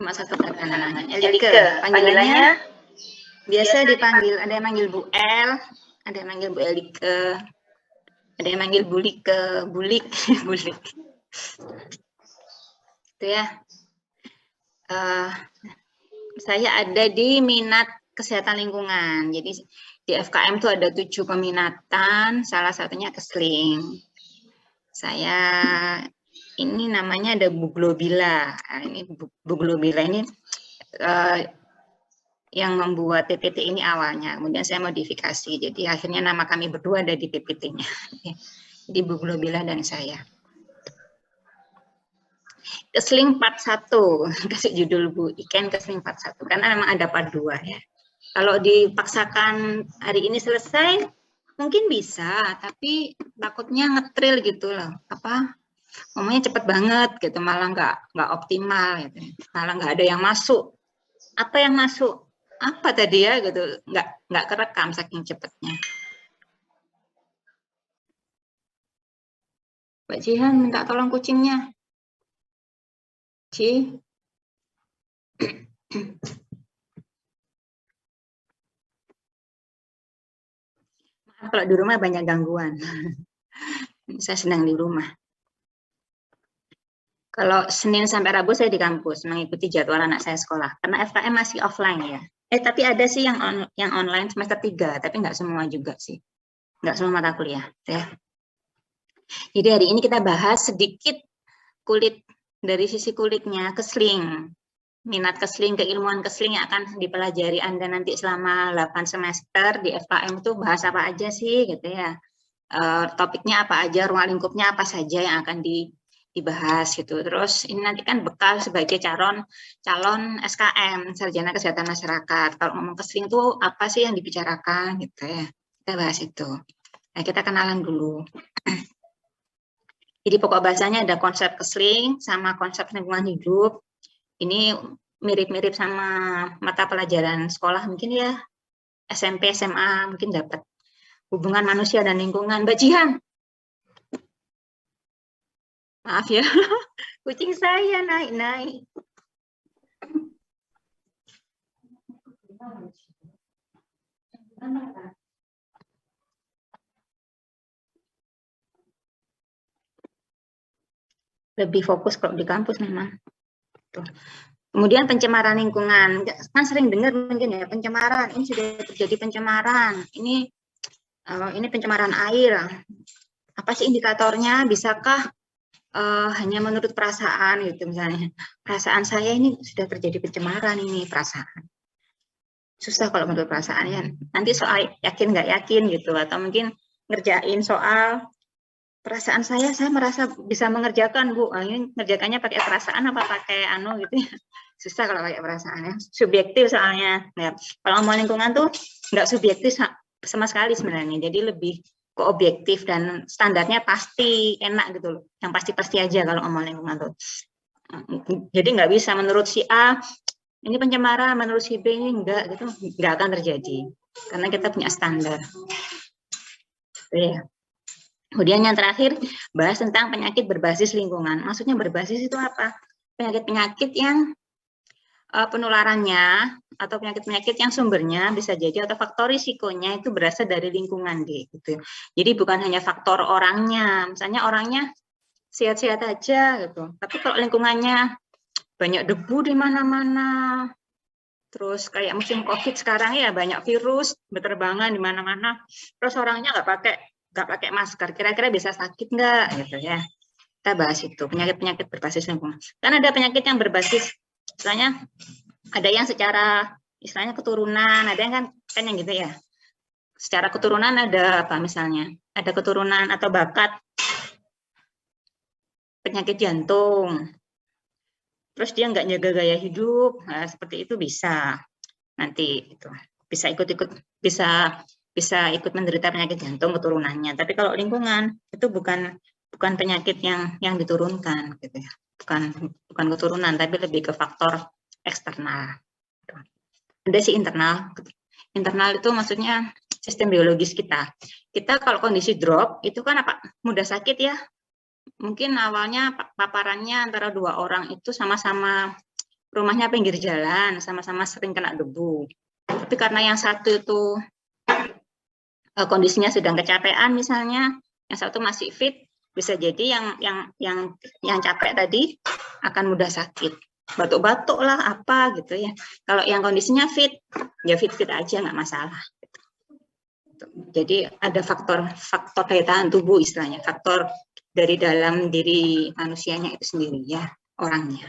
Cuma satu kakak namanya Elike. Panggilannya biasa dipanggil, ada yang manggil Bu El, ada yang manggil Bu Elike, ada yang manggil Bulik, Bulik. Itu ya. Saya ada di minat kesehatan lingkungan. Jadi di FKM itu ada 7 peminatan, salah satunya keseling. Saya ini namanya ada Bu Globila. Ini Bu Globila ini yang membuat PPT ini awalnya. Kemudian saya modifikasi. Jadi akhirnya nama kami berdua ada di PPT-nya. Di Bu Globila dan saya. Keseling part 1, kasih judul Bu Iken Keseling part 1, karena memang ada part 2 ya. Kalau dipaksakan hari ini selesai, mungkin bisa, tapi takutnya ngetril gitu loh. Ngomongnya cepet banget gitu, malah nggak optimal gitu. Malah nggak ada yang masuk. Apa yang masuk? Apa tadi ya gitu, nggak kerekam saking cepetnya. Mbak Jihan minta tolong kucingnya. Ci. Maaf kalau di rumah banyak gangguan. Saya sedang di rumah. Kalau Senin sampai Rabu saya di kampus mengikuti jadwal anak saya sekolah. Karena FKM masih offline ya. Tapi ada sih yang online semester 3, tapi nggak semua juga sih. Nggak semua mata kuliah. Ya. Jadi hari ini kita bahas sedikit kulit dari sisi kulitnya, keseling. Minat keseling, keilmuan keseling yang akan dipelajari Anda nanti selama 8 semester di FKM itu bahas apa aja sih gitu ya. Topiknya apa aja, ruang lingkupnya apa saja yang akan dibahas gitu. Terus ini nanti kan bekal sebagai calon SKM, Sarjana Kesehatan Masyarakat. Kalau ngomong keseling itu apa sih yang dibicarakan gitu ya. Kita bahas itu. Nah, kita kenalan dulu. Jadi pokok bahasanya ada konsep keseling sama konsep lingkungan hidup. Ini mirip-mirip sama mata pelajaran sekolah mungkin ya, SMP, SMA mungkin dapat. Hubungan manusia dan lingkungan. Mbak Jihan. Maaf ya, kucing saya naik-naik. Lebih fokus kalau di kampus memang. Tuh. Kemudian pencemaran lingkungan, kan sering dengar mungkin ya pencemaran. Ini sudah terjadi pencemaran. Ini pencemaran air. Apa sih indikatornya? Bisakah hanya menurut perasaan gitu misalnya? Perasaan saya ini sudah terjadi pencemaran ini perasaan. Susah kalau menurut perasaan ya. Nanti soal yakin nggak yakin gitu, atau mungkin ngerjain soal perasaan saya merasa bisa mengerjakan Bu. Ini ngerjakannya pakai perasaan apa pakai gitu ya. Susah kalau pakai perasaan ya. Subjektif soalnya. Ya. Kalau mau lingkungan tuh nggak subjektif sama sekali sebenarnya. Jadi lebih ke objektif dan standarnya pasti enak gitu loh. Yang pasti-pasti aja kalau ngomong lingkungan tuh. Jadi nggak bisa menurut si A ini pencemaran, menurut si B ini enggak gitu, nggak akan terjadi karena kita punya standar. Ya. Kemudian yang terakhir, bahas tentang penyakit berbasis lingkungan. Maksudnya berbasis itu apa? Penyakit-penyakit yang penularannya atau penyakit-penyakit yang sumbernya bisa jadi atau faktor risikonya itu berasal dari lingkungan gitu. Jadi bukan hanya faktor orangnya, misalnya orangnya sehat-sehat aja gitu. Tapi kalau lingkungannya banyak debu di mana-mana, terus kayak musim COVID sekarang ya banyak virus berterbangan di mana-mana, terus orangnya nggak pakai masker, kira-kira bisa sakit nggak gitu ya. Kita bahas itu penyakit-penyakit berbasis lingkungan. Kan ada penyakit yang berbasis, misalnya ada yang secara istilahnya keturunan, ada yang kan yang gitu ya. Secara keturunan ada apa misalnya? Ada keturunan atau bakat penyakit jantung. Terus dia nggak jaga gaya hidup, nah, seperti itu bisa nanti itu bisa ikut menderita penyakit jantung keturunannya. Tapi kalau lingkungan itu bukan penyakit yang diturunkan gitu ya. Bukan keturunan tapi lebih ke faktor eksternal. Ada sih internal. Internal itu maksudnya sistem biologis kita. Kita kalau kondisi drop itu kan mudah sakit ya. Mungkin awalnya paparannya antara 2 orang itu sama-sama rumahnya pinggir jalan, sama-sama sering kena debu. Tapi karena yang satu itu kondisinya sedang kecapean misalnya, yang satu masih fit, bisa jadi yang capek tadi akan mudah sakit, batuk-batuk lah apa gitu ya. Kalau yang kondisinya fit, ya fit-fit aja nggak masalah. Jadi ada faktor daya tahan tubuh istilahnya, faktor dari dalam diri manusianya itu sendiri ya, orangnya.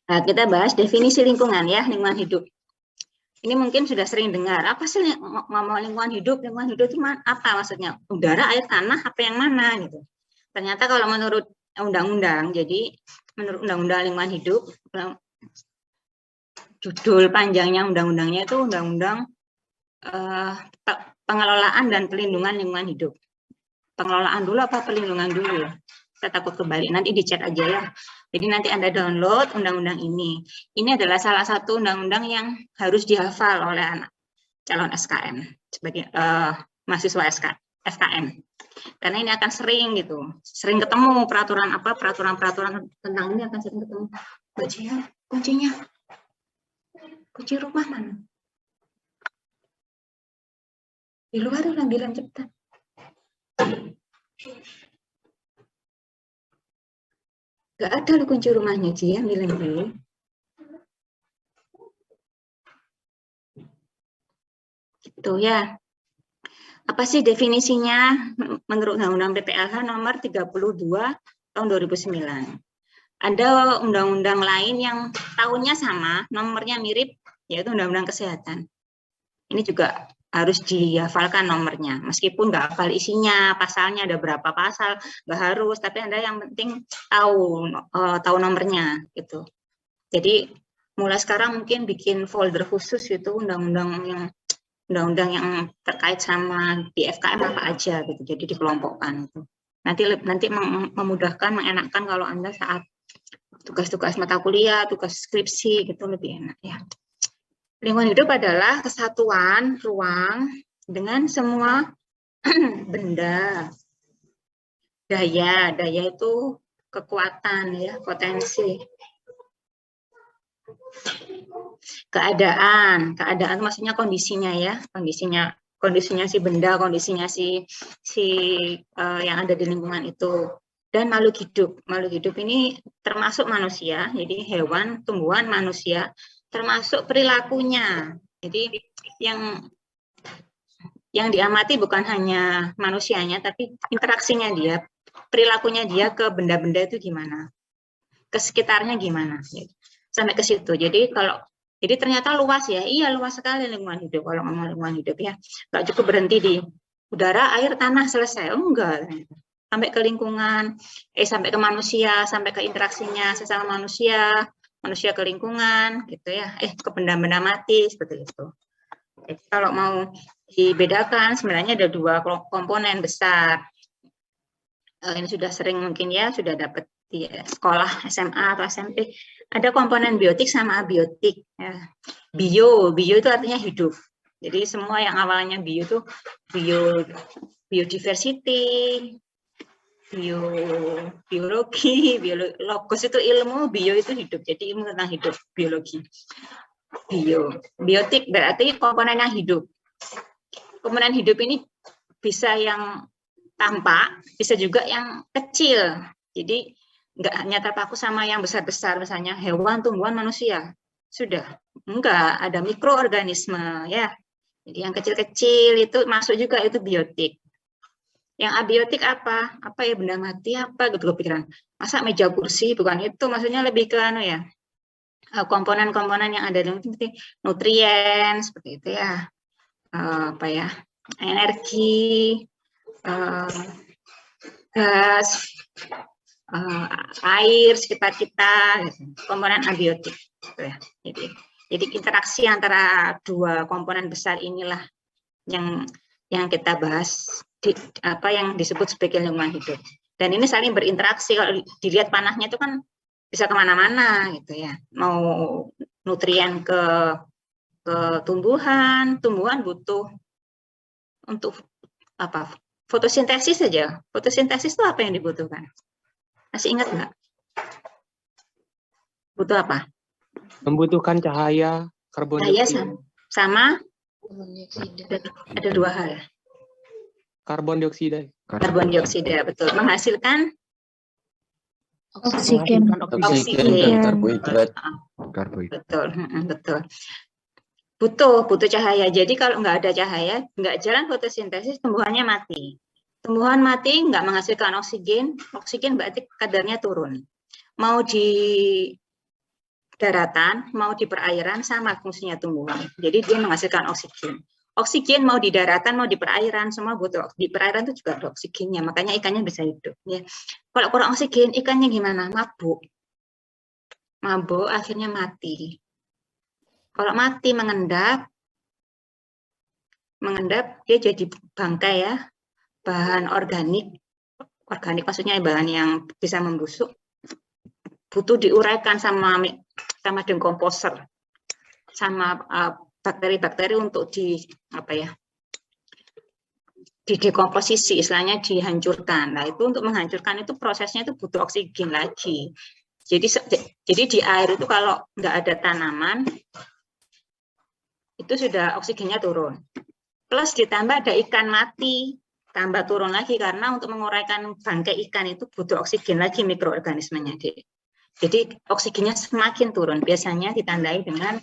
Nah, kita bahas definisi lingkungan ya, lingkungan hidup. Ini mungkin sudah sering dengar, apa sih ngomong lingkungan hidup? Lingkungan hidup itu apa maksudnya? Udara, air, tanah, apa yang mana gitu. Ternyata kalau menurut undang-undang, jadi menurut undang-undang lingkungan hidup, judul panjangnya undang-undangnya itu undang-undang pengelolaan dan pelindungan lingkungan hidup. Pengelolaan dulu apa pelindungan dulu? Saya takut kebalik, nanti dicek aja ya. Jadi nanti Anda download undang-undang ini. Ini adalah salah satu undang-undang yang harus dihafal oleh anak calon SKM sebagai mahasiswa SKM. Karena ini akan sering gitu, sering ketemu peraturan tentang ini akan sering ketemu. Kuncinya, kunci rumah mana? Di luar udah bilang cepetan. Gak ada loh kunci rumahnya, Ci, ya, bilang dulu. Gitu ya. Apa sih definisinya menurut Undang-Undang PPLH nomor 32 tahun 2009. Ada undang-undang lain yang tahunnya sama, nomornya mirip, yaitu Undang-Undang Kesehatan. Ini juga harus dihafalkan nomornya, meskipun nggak hafal isinya, pasalnya ada berapa pasal, nggak harus, tapi Anda yang penting tahu nomornya gitu. Jadi mulai sekarang mungkin bikin folder khusus itu undang-undang yang terkait sama di FKM apa aja gitu, jadi dikelompokkan itu. Nanti memudahkan, mengenakkan kalau Anda saat tugas-tugas mata kuliah, tugas skripsi gitu lebih enak ya. Lingkungan hidup adalah kesatuan ruang dengan semua benda. Daya itu kekuatan ya, potensi. Keadaan maksudnya kondisinya ya, kondisinya si benda, kondisinya si yang ada di lingkungan itu. Dan makhluk hidup ini termasuk manusia, jadi hewan, tumbuhan, manusia, termasuk perilakunya. Jadi yang diamati bukan hanya manusianya, tapi interaksinya dia, perilakunya dia ke benda-benda itu gimana, ke sekitarnya gimana, sampai ke situ. Jadi ternyata luas ya, iya luas sekali lingkungan hidup. Kalau ngomong lingkungan hidup ya, nggak cukup berhenti di udara, air, tanah selesai, enggak. Sampai ke lingkungan, sampai ke manusia, sampai ke interaksinya sesama manusia ke lingkungan, gitu ya, ke benda-benda mati seperti itu. Jadi kalau mau dibedakan, sebenarnya ada dua komponen besar. Ini sudah sering mungkin ya, sudah dapat di sekolah SMA atau SMP. Ada komponen biotik sama abiotik. Ya. Bio itu artinya hidup. Jadi semua yang awalnya bio itu biodiversity, biologi, logos itu ilmu, bio itu hidup. Jadi ilmu tentang hidup, biologi. Biotik berarti komponen yang hidup. Komponen hidup ini bisa yang tampak, bisa juga yang kecil. Jadi nggak hanya terpaku sama yang besar-besar, misalnya hewan, tumbuhan, manusia. Sudah, enggak, ada mikroorganisme ya. Jadi yang kecil-kecil itu masuk juga, itu biotik. Yang abiotik apa? Apa ya, benda mati apa gitu kepikiran. Masa meja kursi, bukan itu, maksudnya lebih ke ya. Komponen-komponen yang ada dalam seperti nutrien seperti itu ya, apa ya, energi, gas, air sekitar kita, gitu. Komponen abiotik gitu ya. Jadi interaksi antara dua komponen besar inilah yang kita bahas yang disebut sebagai lingkungan hidup. Dan ini saling berinteraksi. Kalau dilihat panahnya itu kan bisa kemana-mana gitu ya, mau nutrien ke tumbuhan butuh untuk fotosintesis saja. Fotosintesis itu apa yang dibutuhkan? Masih ingat nggak? Butuh apa? Membutuhkan cahaya, karbon Cahaya dioksida. sama ada dua hal. Karbon dioksida. Karbon dioksida, betul. Menghasilkan Oksigen. Oksigen dan karbohidrat. Betul, betul. Butuh cahaya. Jadi kalau nggak ada cahaya, nggak jalan fotosintesis, tumbuhannya mati. Tumbuhan mati nggak menghasilkan oksigen, oksigen berarti kadarnya turun. Mau di daratan, mau di perairan, sama fungsinya tumbuhan. Jadi dia menghasilkan oksigen. Oksigen mau di daratan, mau di perairan, semua butuh. Di perairan itu juga ada oksigennya, makanya ikannya bisa hidup. Ya. Kalau kurang oksigen, ikannya gimana? Mabuk. Mabuk, akhirnya mati. Kalau mati mengendap dia jadi bangkai ya, bahan organik maksudnya bahan yang bisa membusuk, butuh diuraikan sama dekomposer, sama bakteri-bakteri untuk didekomposisi, istilahnya dihancurkan. Nah itu untuk menghancurkan itu prosesnya itu butuh oksigen lagi. Jadi di air itu kalau nggak ada tanaman, itu sudah oksigennya turun. Plus ditambah ada ikan mati, tambah turun lagi karena untuk menguraikan bangkai ikan itu butuh oksigen lagi mikroorganismenya. Jadi oksigennya semakin turun. Biasanya ditandai dengan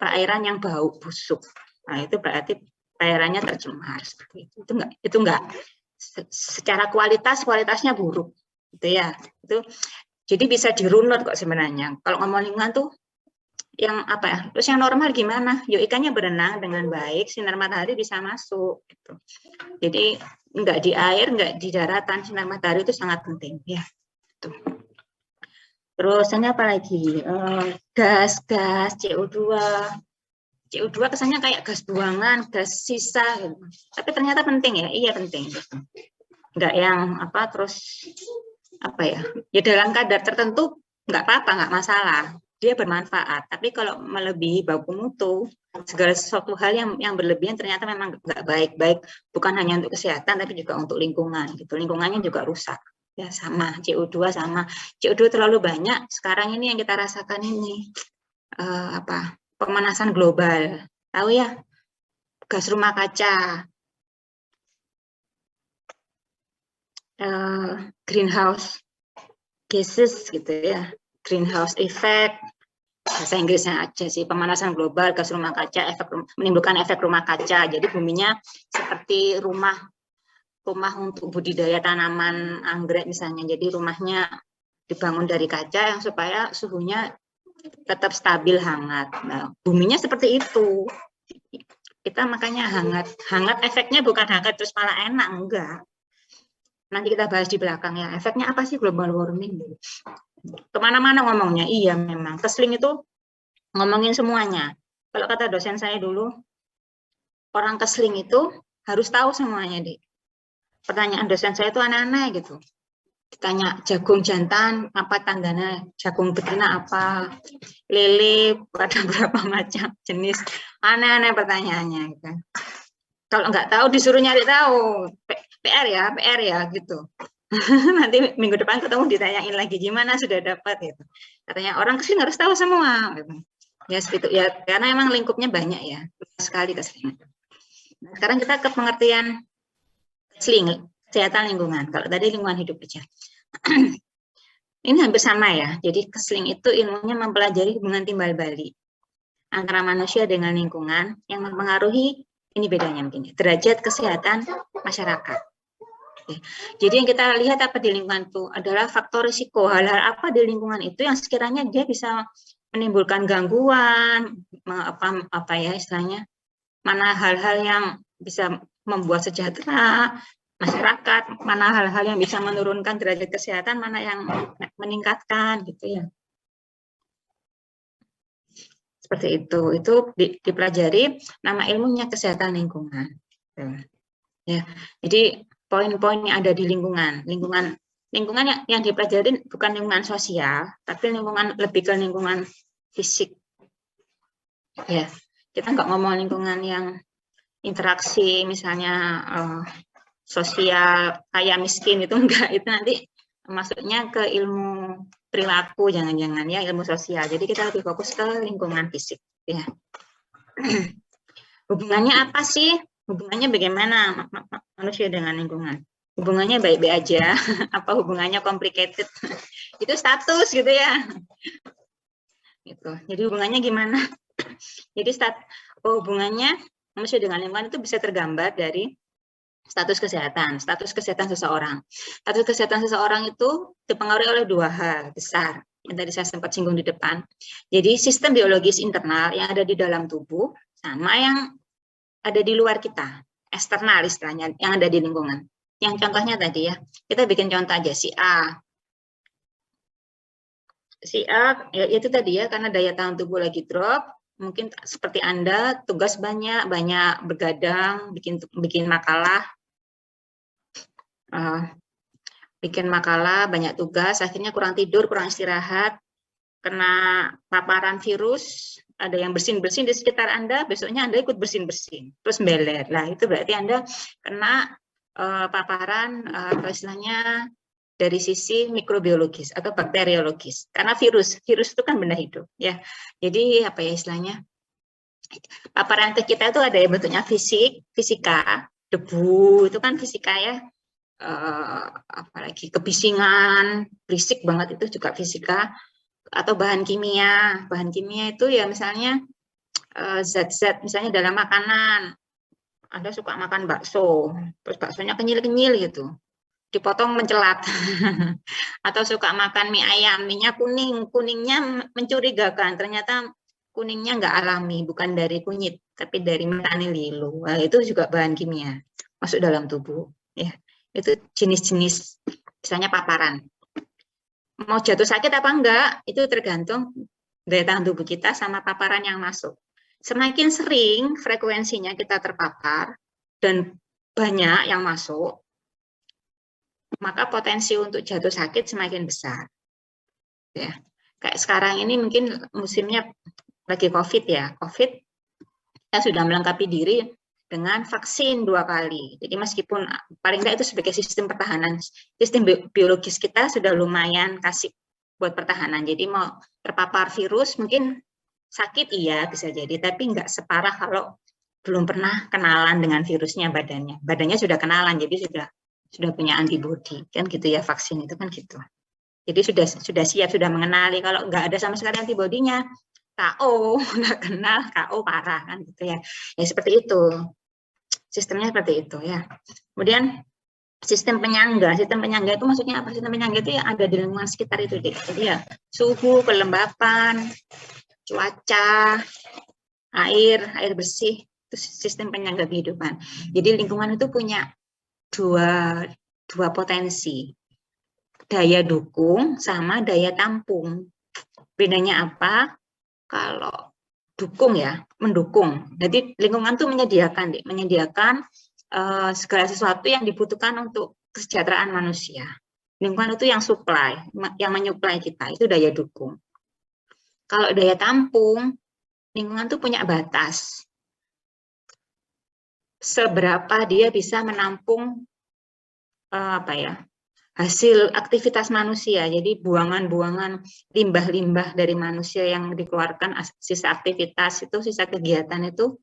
perairan yang bau busuk. Nah itu berarti perairannya tercemar. Itu enggak secara kualitasnya buruk, gitu ya. Itu jadi bisa dirunut kok sebenarnya. Kalau ngomong lingkungan tuh yang apa ya? Terus yang normal gimana? Yuk ikannya berenang dengan baik, sinar matahari bisa masuk. Gitu. Jadi enggak di air, enggak di daratan, sinar matahari itu sangat penting ya. Tuh. Terus ini apa lagi? Gas CO2. CO2 kesannya kayak gas buangan, gas sisa, gitu. Tapi ternyata penting ya, iya penting. Gitu. Enggak yang apa terus apa ya? Ya dalam kadar tertentu enggak apa-apa, enggak masalah. Dia bermanfaat. Tapi kalau melebihi baku mutu, segala sesuatu hal yang berlebihan ternyata memang enggak baik. Bukan hanya untuk kesehatan, tapi juga untuk lingkungan. Gitu. Lingkungannya juga rusak. Ya sama CO2 sama CO2 terlalu banyak. Sekarang ini yang kita rasakan ini pemanasan global. Tahu ya, gas rumah kaca, greenhouse gases gitu ya, greenhouse effect, bahasa Inggrisnya aja sih, pemanasan global, gas rumah kaca, menimbulkan efek rumah kaca. Jadi buminya seperti rumah untuk budidaya tanaman anggrek misalnya. Jadi rumahnya dibangun dari kaca yang supaya suhunya tetap stabil hangat. Nah, buminya seperti itu. Kita makanya hangat. Hangat efeknya bukan hangat terus malah enak, enggak. Nanti kita bahas di belakang ya. Efeknya apa sih global warming? Kemana-mana ngomongnya. Iya memang. Kesling itu ngomongin semuanya. Kalau kata dosen saya dulu, orang Kesling itu harus tahu semuanya, Dik. Pertanyaan dosen saya itu aneh-aneh gitu. Ditanya jagung jantan apa tandanya, jagung betina apa, lele ada berapa macam jenis, aneh-aneh pertanyaannya gitu. Kalau nggak tahu disuruh nyari tahu, PR ya gitu. Nanti minggu depan ketemu ditanyain lagi gimana sudah dapat gitu. Katanya orang Kesling harus tahu semua gitu. Ya seperti ya karena emang lingkupnya banyak ya, sekali Kesling. Nah, sekarang kita ke pengertian Kesling, kesehatan lingkungan. Kalau tadi lingkungan hidup aja. Ini hampir sama ya. Jadi Kesling itu ilmunya mempelajari hubungan timbal balik antara manusia dengan lingkungan yang mempengaruhi, ini bedanya mungkin, derajat kesehatan masyarakat. Oke. Jadi yang kita lihat apa di lingkungan itu adalah faktor risiko, hal-hal apa di lingkungan itu yang sekiranya dia bisa menimbulkan gangguan, apa ya istilahnya, mana hal-hal yang bisa membuat sejahtera masyarakat, mana hal-hal yang bisa menurunkan derajat kesehatan, mana yang meningkatkan gitu ya. Seperti itu dipelajari, nama ilmunya kesehatan lingkungan. Ya, jadi poin-poin yang ada di lingkungan yang dipelajari bukan lingkungan sosial, tapi lingkungan lebih ke lingkungan fisik. Ya, kita nggak ngomong lingkungan yang interaksi misalnya sosial kaya miskin itu enggak, itu nanti masuknya ke ilmu perilaku, jangan-jangan ya ilmu sosial. Jadi kita lebih fokus ke lingkungan fisik ya. Hubungannya apa sih? Hubungannya bagaimana manusia dengan lingkungan? Hubungannya baik-baik aja, apa hubungannya complicated? Itu status gitu ya. Gitu. Jadi hubungannya gimana? Jadi hubungannya manusia dengan lingkungan itu bisa tergambar dari status kesehatan seseorang. Status kesehatan seseorang itu dipengaruhi oleh dua hal besar yang tadi saya sempat singgung di depan. Jadi sistem biologis internal yang ada di dalam tubuh sama yang ada di luar kita, eksternal istilahnya, yang ada di lingkungan. Yang contohnya tadi ya, kita bikin contoh aja si A ya itu tadi ya, karena daya tahan tubuh lagi drop, mungkin seperti Anda tugas banyak begadang, bikin makalah, banyak tugas, akhirnya kurang tidur, kurang istirahat, kena paparan virus, ada yang bersin-bersin di sekitar Anda, besoknya Anda ikut bersin-bersin, terus beler. Nah, itu berarti Anda kena paparan istilahnya dari sisi mikrobiologis atau bakteriologis. Karena virus itu kan benda hidup ya. Jadi apa ya istilahnya? Paparan ke kita itu ada yang bentuknya fisika, debu itu kan fisika ya. Apalagi kebisingan, berisik banget itu juga fisika, atau bahan kimia itu ya misalnya zat-zat misalnya dalam makanan. Anda suka makan bakso, terus baksonya kenyil-kenyil gitu, dipotong mencelat. Atau suka makan mie ayam, mie-nya kuningnya mencurigakan, ternyata kuningnya nggak alami, bukan dari kunyit, tapi dari metanililo. Nah, itu juga bahan kimia masuk dalam tubuh ya. Itu jenis-jenis misalnya paparan. Mau jatuh sakit apa enggak, itu tergantung daya tahan tubuh kita sama paparan yang masuk. Semakin sering frekuensinya kita terpapar dan banyak yang masuk, maka potensi untuk jatuh sakit semakin besar. Ya. Kayak sekarang ini mungkin musimnya lagi COVID ya. COVID kita sudah melengkapi diri dengan vaksin 2 kali. Jadi meskipun paling enggak itu sebagai sistem pertahanan, sistem biologis kita sudah lumayan kasih buat pertahanan. Jadi mau terpapar virus mungkin sakit iya bisa jadi, tapi enggak separah kalau belum pernah kenalan dengan virusnya badannya. Badannya sudah kenalan, jadi sudah punya antibodi kan gitu ya, vaksin itu kan gitu. Jadi sudah siap, sudah mengenali. Kalau enggak ada sama sekali antibodinya, KO, nggak kenal, KO parah kan gitu ya. Ya seperti itu. Sistemnya seperti itu ya. Kemudian sistem penyangga itu maksudnya apa? Sistem penyangga itu yang ada di lingkungan sekitar itu. Jadi ya suhu, kelembapan, cuaca, air bersih, itu sistem penyangga kehidupan. Jadi lingkungan itu punya dua potensi. Daya dukung sama daya tampung. Bedanya apa? Kalau dukung ya, mendukung. Jadi lingkungan tuh menyediakan segala sesuatu yang dibutuhkan untuk kesejahteraan manusia. Lingkungan itu yang supply, yang menyuplai kita, itu daya dukung. Kalau daya tampung, lingkungan tuh punya batas. Seberapa dia bisa menampung hasil aktivitas manusia. Jadi buangan-buangan limbah-limbah dari manusia yang dikeluarkan, sisa aktivitas itu, sisa kegiatan itu,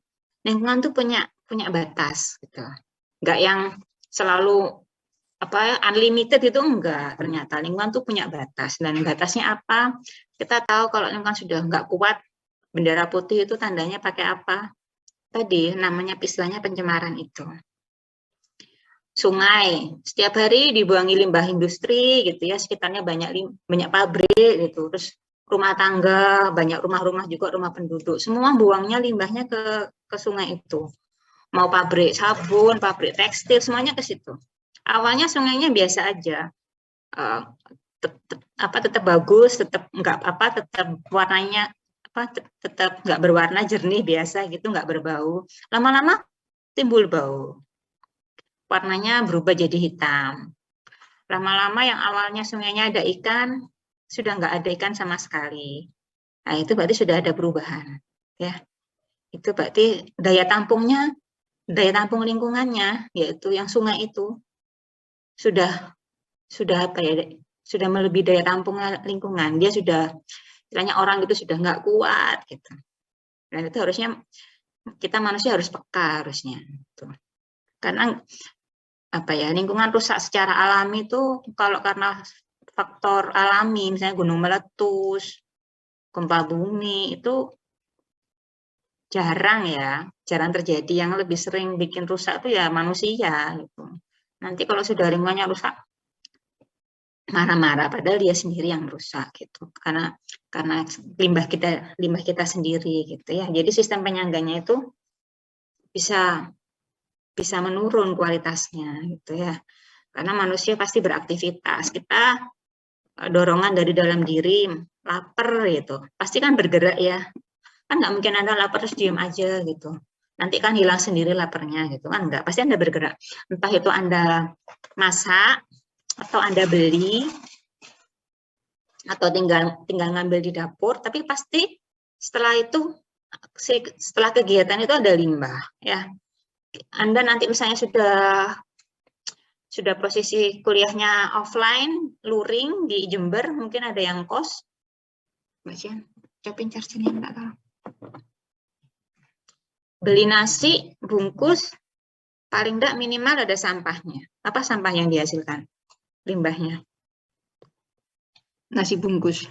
lingkungan tuh punya batas gitu. Enggak yang selalu unlimited itu enggak, ternyata lingkungan tuh punya batas. Dan batasnya apa? Kita tahu kalau lingkungan sudah enggak kuat, bendera putih itu tandanya pakai apa? Tadi namanya istilahnya pencemaran itu. Sungai setiap hari dibuangi limbah industri gitu ya, sekitarnya banyak pabrik gitu, terus rumah tangga, banyak rumah-rumah juga, rumah penduduk, semua buangnya limbahnya ke sungai itu. Mau pabrik sabun, pabrik tekstil, semuanya ke situ. Awalnya sungainya biasa aja, tetap bagus, tetap warnanya tetap nggak berwarna jernih biasa gitu, nggak berbau. Lama-lama timbul bau. Warnanya berubah jadi hitam. Lama-lama yang awalnya sungainya ada ikan, sudah nggak ada ikan sama sekali. Nah, itu berarti sudah ada perubahan. Ya. Itu berarti daya tampungnya daya tampung lingkungannya, yaitu yang sungai itu sudah apa ya, sudah melebihi daya tampung lingkungan. Dia sudah, istilahnya orang itu sudah nggak kuat gitu. Dan itu harusnya kita manusia harus peka harusnya. Gitu. Karena apa ya, lingkungan rusak secara alami itu kalau karena faktor alami, misalnya gunung meletus, gempa bumi, itu jarang ya, jarang terjadi. Yang lebih sering bikin rusak itu ya manusia gitu. Nanti kalau sudah lingkungannya rusak, marah-marah padahal dia sendiri yang rusak gitu. Karena limbah kita sendiri gitu ya. Jadi sistem penyangganya itu bisa menurun kualitasnya gitu ya. Karena manusia pasti beraktivitas. Kita dorongan dari dalam diri, lapar gitu. Pasti kan bergerak ya. Kan nggak mungkin Anda lapar terus diem aja gitu. Nanti kan hilang sendiri laparnya gitu kan, enggak. Pasti Anda bergerak. Entah itu Anda masak atau Anda beli atau tinggal ngambil di dapur, tapi pasti setelah itu, setelah kegiatan itu ada limbah ya. Anda nanti misalnya sudah posisi kuliahnya offline, luring di Jember, mungkin ada yang kos. Mbak Cian, copin chargernya enggak tahu. Beli nasi bungkus, paling enggak minimal ada sampahnya. Apa sampah yang dihasilkan? Limbahnya. Nasi bungkus.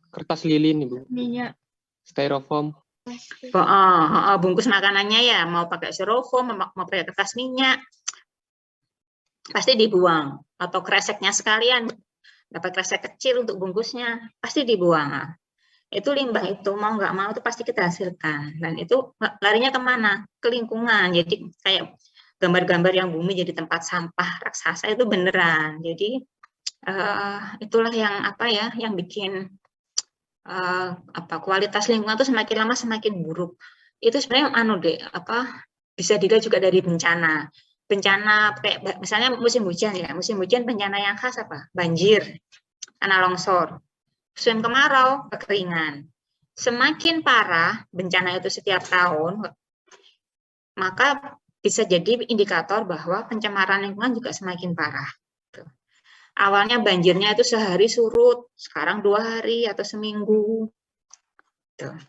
Kertas lilin, Ibu. Minyak. Styrofoam. Bungkus makanannya ya, mau pakai styrofoam, mau pakai kertas minyak, pasti dibuang. Atau kreseknya sekalian, dapat kresek kecil untuk bungkusnya, pasti dibuang. Itu limbah itu, mau nggak mau itu pasti kita hasilkan. Dan itu larinya kemana? Ke lingkungan. Jadi kayak gambar-gambar yang bumi jadi tempat sampah raksasa itu beneran. Jadi itulah yang yang bikin kualitas lingkungan itu semakin lama semakin buruk. Itu sebenarnya bisa dilihat juga dari bencana kayak misalnya musim hujan ya, musim hujan bencana yang khas apa? Banjir, tanah longsor. Musim kemarau, kekeringan. Semakin parah bencana itu setiap tahun, maka bisa jadi indikator bahwa pencemaran lingkungan juga semakin parah. Awalnya banjirnya itu sehari surut, sekarang 2 hari atau seminggu.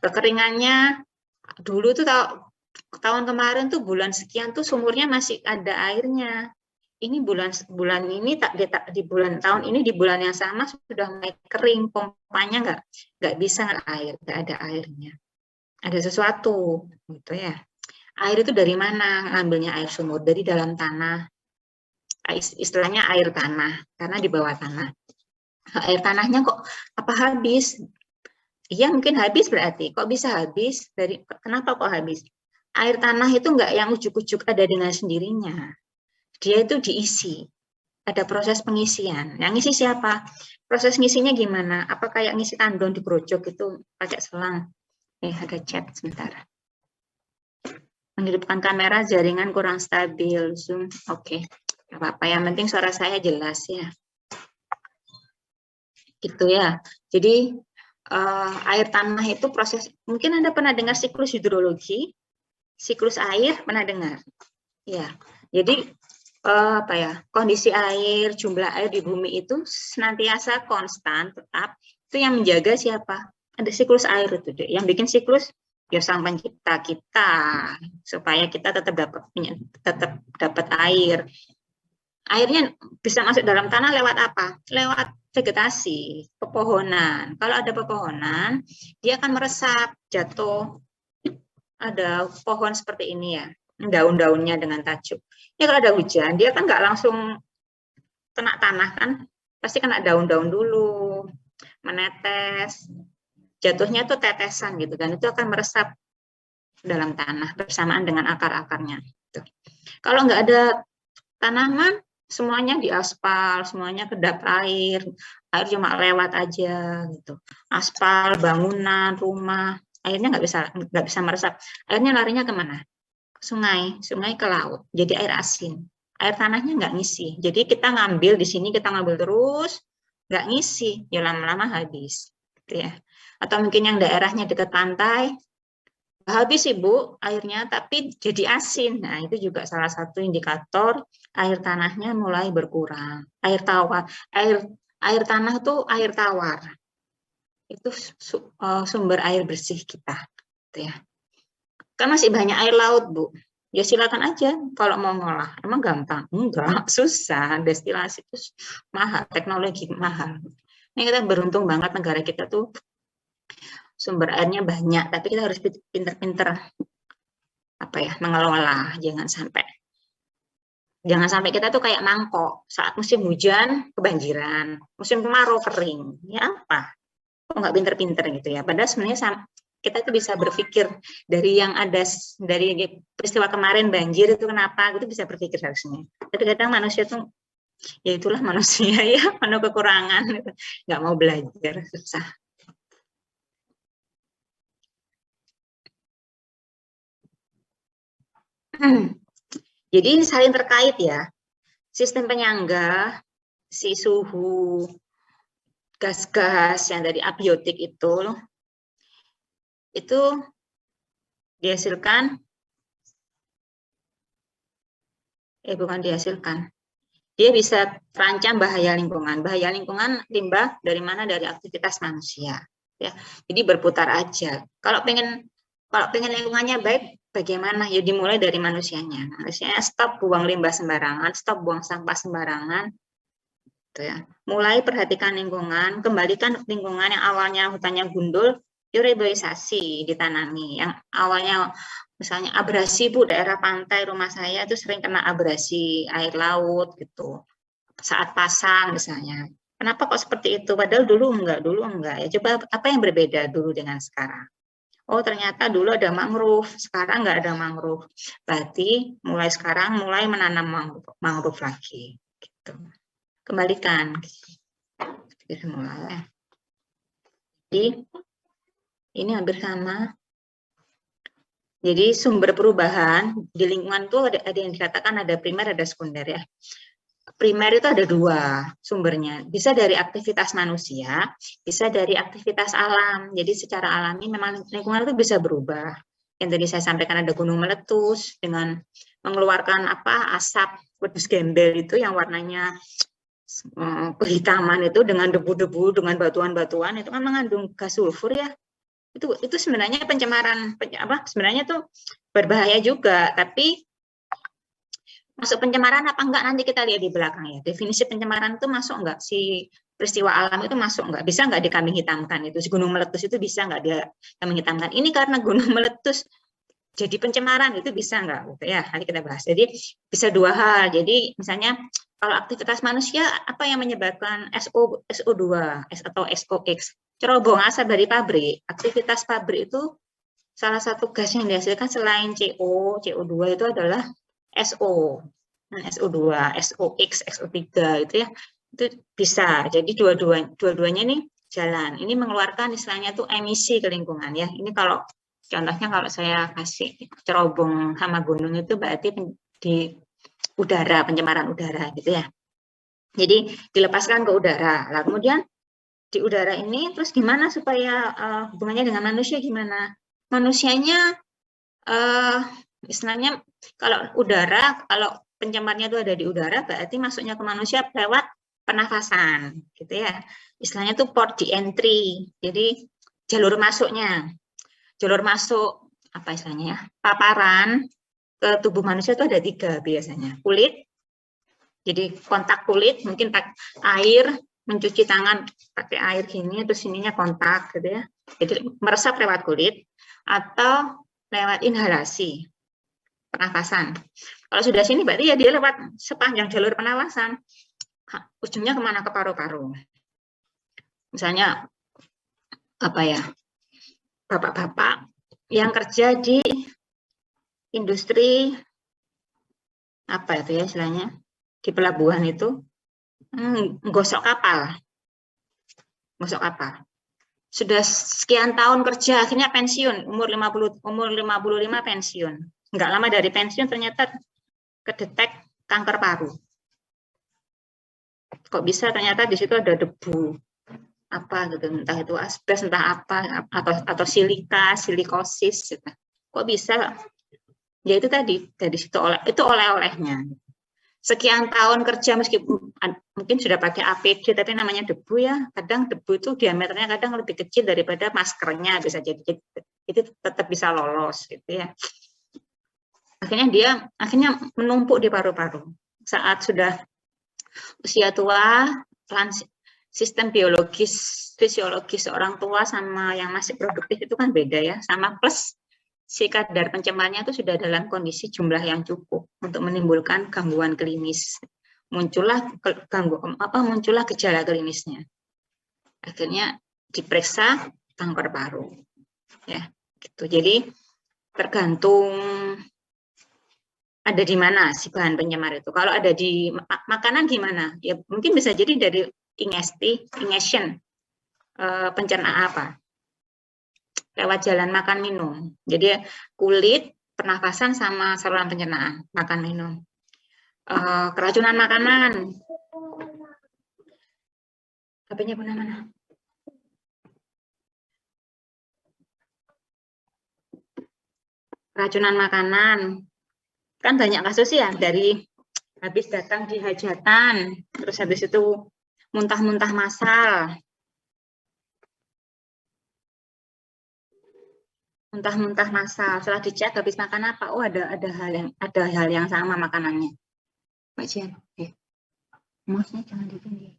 Kekeringannya dulu tuh tahun kemarin tuh bulan sekian tuh sumurnya masih ada airnya. Ini bulan ini di bulan tahun ini di bulan yang sama sudah mulai kering, pompanya nggak bisa air, nggak ada airnya. Ada sesuatu gitu ya. Air itu dari mana? Ngambilnya air sumur dari dalam tanah. Istilahnya air tanah karena di bawah tanah. Air tanahnya kok habis? Iya mungkin habis berarti. Kok bisa habis? Kenapa kok habis? Air tanah itu nggak yang ujuk-ujuk ada dengan sendirinya. Dia itu diisi. Ada proses pengisian. Yang ngisi siapa? Proses ngisinya gimana? Apa kayak ngisi tandon di grojok itu pakai selang? Ada chat sebentar. Menghidupkan kamera, jaringan kurang stabil. Zoom. Oke. Apa-apa. Yang penting suara saya jelas ya. Gitu ya. Jadi air tanah itu proses, mungkin Anda pernah dengar siklus hidrologi, siklus air, pernah dengar? Ya. Jadi kondisi air, jumlah air di bumi itu senantiasa konstan, tetap. Itu yang menjaga siapa? Ada siklus air itu deh. Yang bikin siklus ya Sang Pencipta kita, supaya kita tetap dapat air. Airnya bisa masuk dalam tanah lewat apa? Lewat vegetasi, pepohonan. Kalau ada pepohonan, dia akan meresap, jatuh. Ada pohon seperti ini ya, daun-daunnya dengan tajuk. Ya kalau ada hujan, dia kan nggak langsung kena tanah kan, pasti kena daun-daun dulu, menetes, jatuhnya itu tetesan gitu kan, itu akan meresap dalam tanah bersamaan dengan akar-akarnya. Gitu. Kalau nggak ada tanaman, semuanya diaspal, semuanya kedap air cuma lewat aja gitu. Aspal, bangunan, rumah, airnya nggak bisa meresap. Airnya larinya kemana? Sungai ke laut, jadi air asin. Air tanahnya nggak ngisi. Jadi kita ngambil di sini, kita ngambil terus, nggak ngisi, ya lama-lama habis. Gitu ya. Atau mungkin yang daerahnya dekat pantai, habis Ibu airnya, tapi jadi asin. Nah, itu juga salah satu indikator air tanahnya mulai berkurang. Air tawar, air tanah itu air tawar. Itu sumber air bersih kita, gitu ya. Kan masih banyak air laut, Bu. Ya silakan aja kalau mau ngolah. Emang gampang? Enggak, susah. Destilasi itu mahal, teknologi mahal. Ini kita beruntung banget negara kita tuh sumber airnya banyak, tapi kita harus pinter-pinter mengelola. Jangan sampai kita tuh kayak mangkok. Saat musim hujan kebanjiran, musim kemarau kering. Ya apa? Kok nggak pinter-pinter gitu ya? Padahal sebenarnya kita itu bisa berpikir dari yang ada dari peristiwa kemarin banjir itu kenapa, itu bisa berpikir harusnya. Tapi kadang manusia tuh ya itulah manusia ya, penuh kekurangan, nggak mau belajar, susah. Jadi ini saling terkait ya, sistem penyangga, si suhu, gas-gas yang dari abiotik itu dihasilkan, bukan dihasilkan, dia bisa terancam bahaya lingkungan. Bahaya lingkungan limbah dari mana? Dari aktivitas manusia. Ya, jadi berputar aja. Kalau pengen lingkungannya baik, bagaimana? Ya dimulai dari manusianya. Manusianya stop buang limbah sembarangan, stop buang sampah sembarangan. Gitu ya. Mulai perhatikan lingkungan, kembalikan lingkungan yang awalnya hutannya gundul, reboisasi ditanami. Yang awalnya misalnya abrasi, Bu, daerah pantai rumah saya itu sering kena abrasi air laut gitu. Saat pasang misalnya. Kenapa kok seperti itu? Padahal dulu enggak. Ya coba apa yang berbeda dulu dengan sekarang? Oh, ternyata dulu ada mangrove, sekarang enggak ada mangrove. Berarti mulai sekarang mulai menanam mangrove lagi gitu. Kembalikan semula. Jadi ini hampir sama. Jadi sumber perubahan di lingkungan itu ada yang dikatakan ada primer, ada sekunder ya. Primer itu ada dua sumbernya, bisa dari aktivitas manusia, bisa dari aktivitas alam. Jadi secara alami memang lingkungan itu bisa berubah. Yang tadi saya sampaikan ada gunung meletus dengan mengeluarkan asap wedus gembel itu yang warnanya kehitaman itu dengan debu-debu, dengan batuan-batuan itu kan mengandung gas sulfur ya. Itu sebenarnya pencemaran sebenarnya tuh berbahaya juga, tapi masuk pencemaran apa enggak nanti kita lihat di belakang ya. Definisi pencemaran itu masuk enggak, si peristiwa alam itu masuk enggak, bisa enggak dikambing hitamkan itu, si gunung meletus itu bisa enggak dia kambing hitamkan. Ini karena gunung meletus jadi pencemaran itu bisa enggak gitu ya, nanti kita bahas. Jadi bisa dua hal. Jadi misalnya kalau aktivitas manusia apa yang menyebabkan SO2 atau SOx, cerobong asap dari pabrik. Aktivitas pabrik itu salah satu gas yang dihasilkan selain CO2 itu adalah SO, SO2, SOx, SO3 itu ya, itu bisa. Jadi dua-duanya nih jalan. Ini mengeluarkan istilahnya tuh emisi ke lingkungan ya. Ini kalau contohnya kalau saya kasih cerobong sama gunung itu berarti di udara, pencemaran udara gitu ya. Jadi dilepaskan ke udara. Lalu kemudian di udara ini terus gimana supaya hubungannya dengan manusia gimana? Manusianya istilahnya kalau pencemarnya itu ada di udara berarti masuknya ke manusia lewat pernafasan gitu ya. Istilahnya itu port di entry. Jadi jalur masuknya. Jalur masuk apa istilahnya ya? Paparan ke tubuh manusia itu ada 3 biasanya. Kulit. Jadi kontak kulit, mungkin air, mencuci tangan pakai air gini terus ininya kontak gitu ya. Jadi meresap lewat kulit atau lewat inhalasi. Pernafasan. Kalau sudah sini berarti ya dia lewat sepanjang jalur pernafasan. Ujungnya kemana? Ke paru-paru. Misalnya bapak-bapak yang kerja di industri itu ya istilahnya di pelabuhan itu gosok kapal. Sudah sekian tahun kerja akhirnya pensiun umur 55 pensiun. Enggak lama dari pensiun ternyata kedetek kanker paru. Kok bisa? Ternyata di situ ada debu gitu, entah itu asbes, entah apa atau silikosis gitu. Kok bisa? Ya itu tadi dari situ itu oleh-olehnya. Sekian tahun kerja meskipun mungkin sudah pakai APD tapi namanya debu ya. Kadang debu itu diameternya kadang lebih kecil daripada maskernya bisa jadi itu tetap bisa lolos gitu ya. Akhirnya menumpuk di paru-paru. Saat sudah usia tua, sistem biologis, fisiologis orang tua sama yang masih produktif itu kan beda ya. Sama plus si kadar pencemarnya itu sudah dalam kondisi jumlah yang cukup untuk menimbulkan gangguan klinis. Muncullah gejala klinisnya. Akhirnya diperiksa kanker paru. Ya, gitu. Jadi tergantung ada di mana si bahan pencemar itu. Kalau ada di makanan gimana? Ya mungkin bisa jadi dari ingestion, pencernaan apa? Lewat jalan makan minum. Jadi kulit, pernafasan sama saluran pencernaan, makan minum. Keracunan makanan. HP-nya mana? Keracunan makanan. Kan banyak kasus ya dari habis datang di hajatan, terus habis itu muntah-muntah massal. Muntah-muntah massal. Setelah dicek habis makan apa? Oh, ada hal yang sama makanannya. Mbak Jian, mouse-nya jangan ditinggi.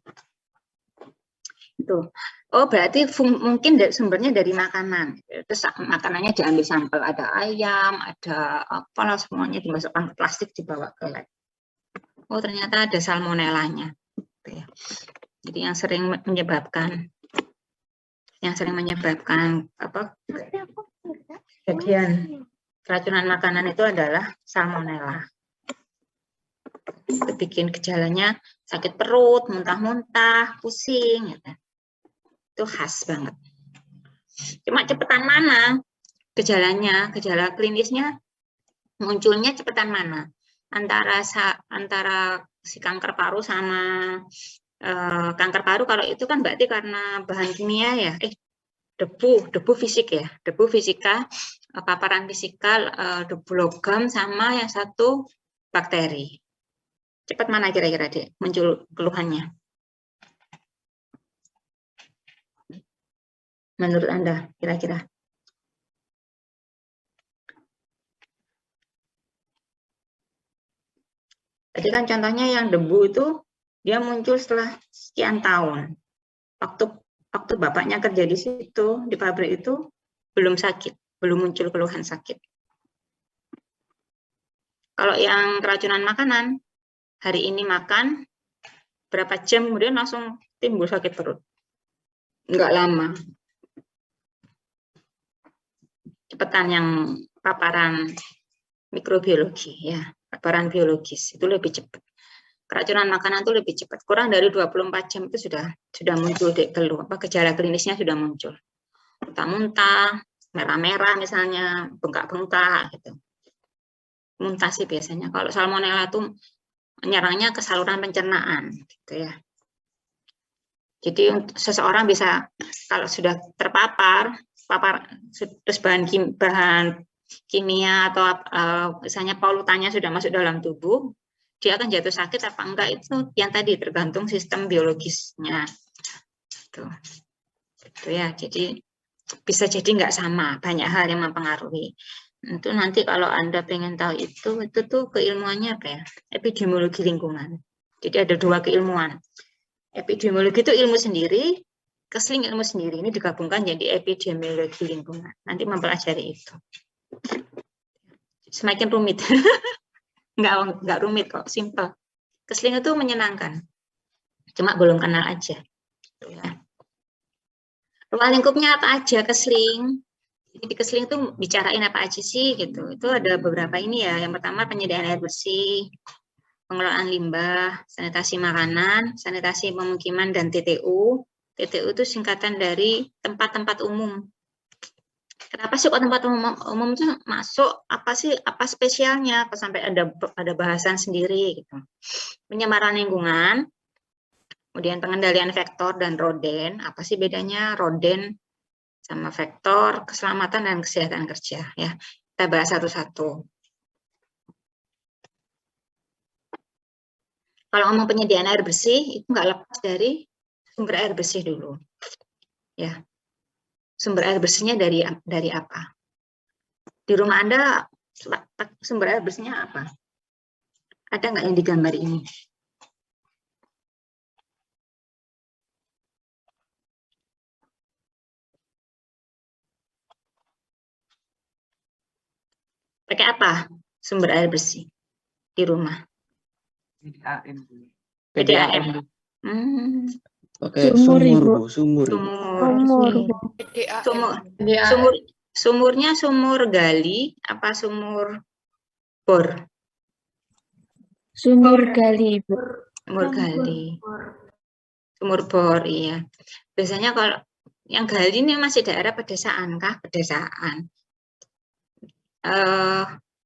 Itu. Oh, berarti mungkin sumbernya dari makanan. Terus makanannya diambil sampel, ada ayam, ada apalah semuanya dimasukkan ke plastik dibawa ke lab. Oh, ternyata ada salmonellanya. Jadi yang sering menyebabkan apa? Kejadian keracunan makanan itu adalah salmonella. Itu bikin gejalanya sakit perut, muntah-muntah, pusing, gitu. Itu khas banget. Cuma cepetan mana gejalanya, gejala klinisnya munculnya cepetan mana? Antara si kanker paru sama kanker paru kalau itu kan berarti karena bahan kimia ya, debu fisik ya, debu fisika, paparan fisikal, debu logam sama yang satu bakteri. Cepat mana kira-kira Dek muncul keluhannya? Menurut Anda kira-kira? Tadi kan contohnya yang debu itu dia muncul setelah sekian tahun. Waktu bapaknya kerja di situ, di pabrik itu belum sakit, belum muncul keluhan sakit. Kalau yang keracunan makanan, hari ini makan, berapa jam kemudian langsung timbul sakit perut. Enggak lama. Cepetan yang paparan mikrobiologi, ya, paparan biologis, itu lebih cepat. Keracunan makanan itu lebih cepat, kurang dari 24 jam itu sudah muncul gejala klinisnya sudah muncul. Muntah-muntah, merah-merah misalnya, bengkak-bengkak gitu. Muntah sih biasanya. Kalau salmonella itu menyerangnya ke saluran pencernaan gitu ya. Jadi seseorang bisa kalau sudah terpapar terus bahan kimia atau misalnya polutannya sudah masuk dalam tubuh, dia akan jatuh sakit apa enggak itu yang tadi tergantung sistem biologisnya. Gitu ya. Jadi bisa jadi enggak sama, banyak hal yang mempengaruhi. Itu nanti kalau Anda pengen tahu itu tuh keilmuannya apa ya? Epidemiologi lingkungan. Jadi ada dua keilmuan. Epidemiologi itu ilmu sendiri, Kesling ilmu sendiri. Ini digabungkan jadi epidemiologi lingkungan. Nanti mempelajari itu. Semakin rumit. Enggak rumit kok, simpel. Kesling itu menyenangkan. Cuma belum kenal aja. Ruang lingkupnya apa aja Kesling? Jadi Kesling itu bicarain apa aja sih gitu. Itu ada beberapa ini ya. Yang pertama penyediaan air bersih, pengelolaan limbah, sanitasi makanan, sanitasi pemukiman, dan TTU. TTU itu singkatan dari tempat-tempat umum. Kenapa sih kok tempat umum itu masuk? Apa spesialnya? Apa sampai ada bahasan sendiri gitu. Penyemaran lingkungan, kemudian pengendalian vektor dan roden. Apa sih bedanya roden sama vektor, keselamatan dan kesehatan kerja ya. Kita bahas satu-satu. Kalau ngomong penyediaan air bersih, itu nggak lepas dari sumber air bersih dulu. Ya, sumber air bersihnya dari apa? Di rumah Anda sumber air bersihnya apa? Ada nggak yang digambar ini? Pakai apa sumber air bersih di rumah? PDAM. Pakai Sumur, sumur, Ibu. Bu, sumur. Sumurnya sumur gali apa sumur bor? Sumur gali, Ibu. Sumur gali. Sumur bor, iya. Biasanya kalau yang gali ini masih daerah pedesaan kah? Pedesaan.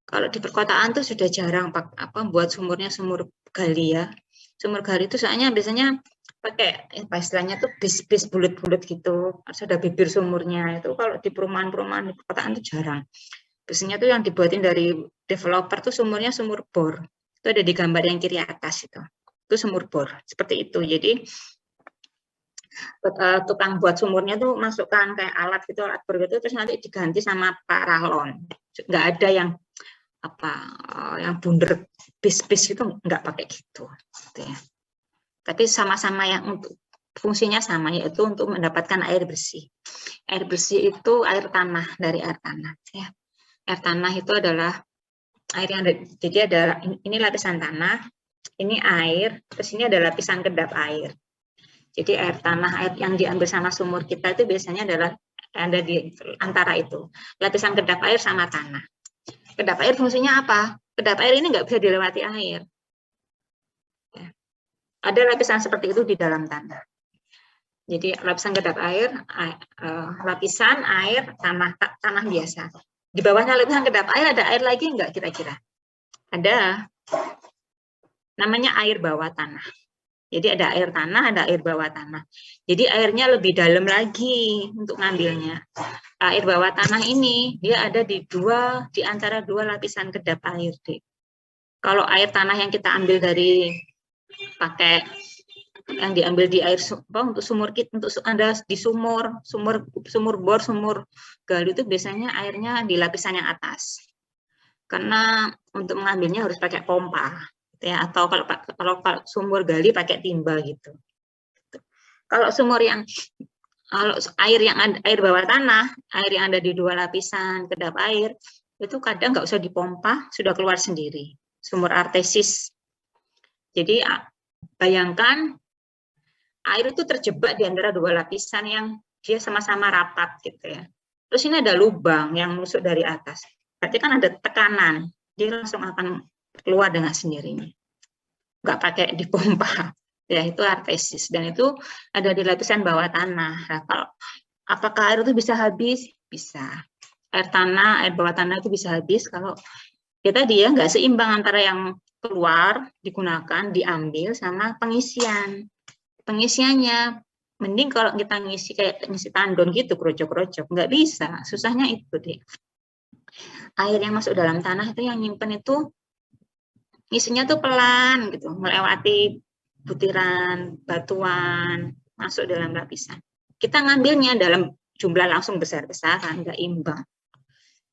Kalau di perkotaan tuh sudah jarang buat sumurnya sumur gali ya. Sumur gali itu soalnya biasanya pakai istilahnya tuh bis bulat-bulat gitu. Harus ada bibir sumurnya. Itu kalau di perumahan-perumahan di perkotaan tuh jarang. Biasanya tuh yang dibuatin dari developer tuh sumurnya sumur bor. Itu ada di gambar yang kiri atas itu. Itu sumur bor. Seperti itu. Jadi tukang buat sumurnya tuh masukkan kayak alat gitu, alat bor gitu, terus nanti diganti sama paralon. Nggak ada yang yang bunder bis-bis itu nggak pakai gitu ya. Tapi sama-sama yang untuk fungsinya sama, yaitu untuk mendapatkan air bersih. Air bersih itu air tanah, dari air tanah ya. Air tanah itu adalah air yang jadi ada ini lapisan tanah, ini air, terus ini ada lapisan kedap air. Jadi air tanah, air yang diambil sama sumur kita itu biasanya adalah ada di antara itu, lapisan kedap air sama tanah. Kedap air fungsinya apa? Kedap air ini nggak bisa dilewati air. Ya. Ada lapisan seperti itu di dalam tanah. Jadi lapisan kedap air, lapisan air, tanah biasa. Di bawahnya lapisan kedap air ada air lagi nggak kira-kira? Ada. Namanya air bawah tanah. Jadi ada air tanah, ada air bawah tanah. Jadi airnya lebih dalam lagi untuk ngambilnya. Air bawah tanah ini dia ada di antara dua lapisan kedap air. Kalau air tanah yang kita ambil dari yang diambil di air untuk sumur kita, untuk Anda di sumur bor, sumur gali itu biasanya airnya di lapisan yang atas. Karena untuk mengambilnya harus pakai pompa. Ya, atau kalau sumur gali pakai timba gitu. Kalau air bawah tanah, air yang ada di dua lapisan kedap air itu kadang nggak usah dipompa, sudah keluar sendiri. Sumur artesis. Jadi bayangkan air itu terjebak di antara dua lapisan yang dia sama-sama rapat gitu ya. Terus ini ada lubang yang nusuk dari atas. Berarti kan ada tekanan, dia langsung akan keluar dengan sendirinya, nggak pakai dipompa, ya itu artesis, dan itu ada di lapisan bawah tanah. Nah, apakah air itu bisa habis? Bisa. Air bawah tanah itu bisa habis kalau kita dia nggak seimbang antara yang keluar digunakan, diambil sama pengisian. Pengisiannya mending kalau kita ngisi tandon gitu, krocok-krocok, nggak bisa. Susahnya itu deh. Air yang masuk dalam tanah itu yang nyimpen itu isinya tuh pelan gitu, melewati butiran batuan masuk dalam lapisan. Kita ngambilnya dalam jumlah langsung besar-besaran, nggak imbang.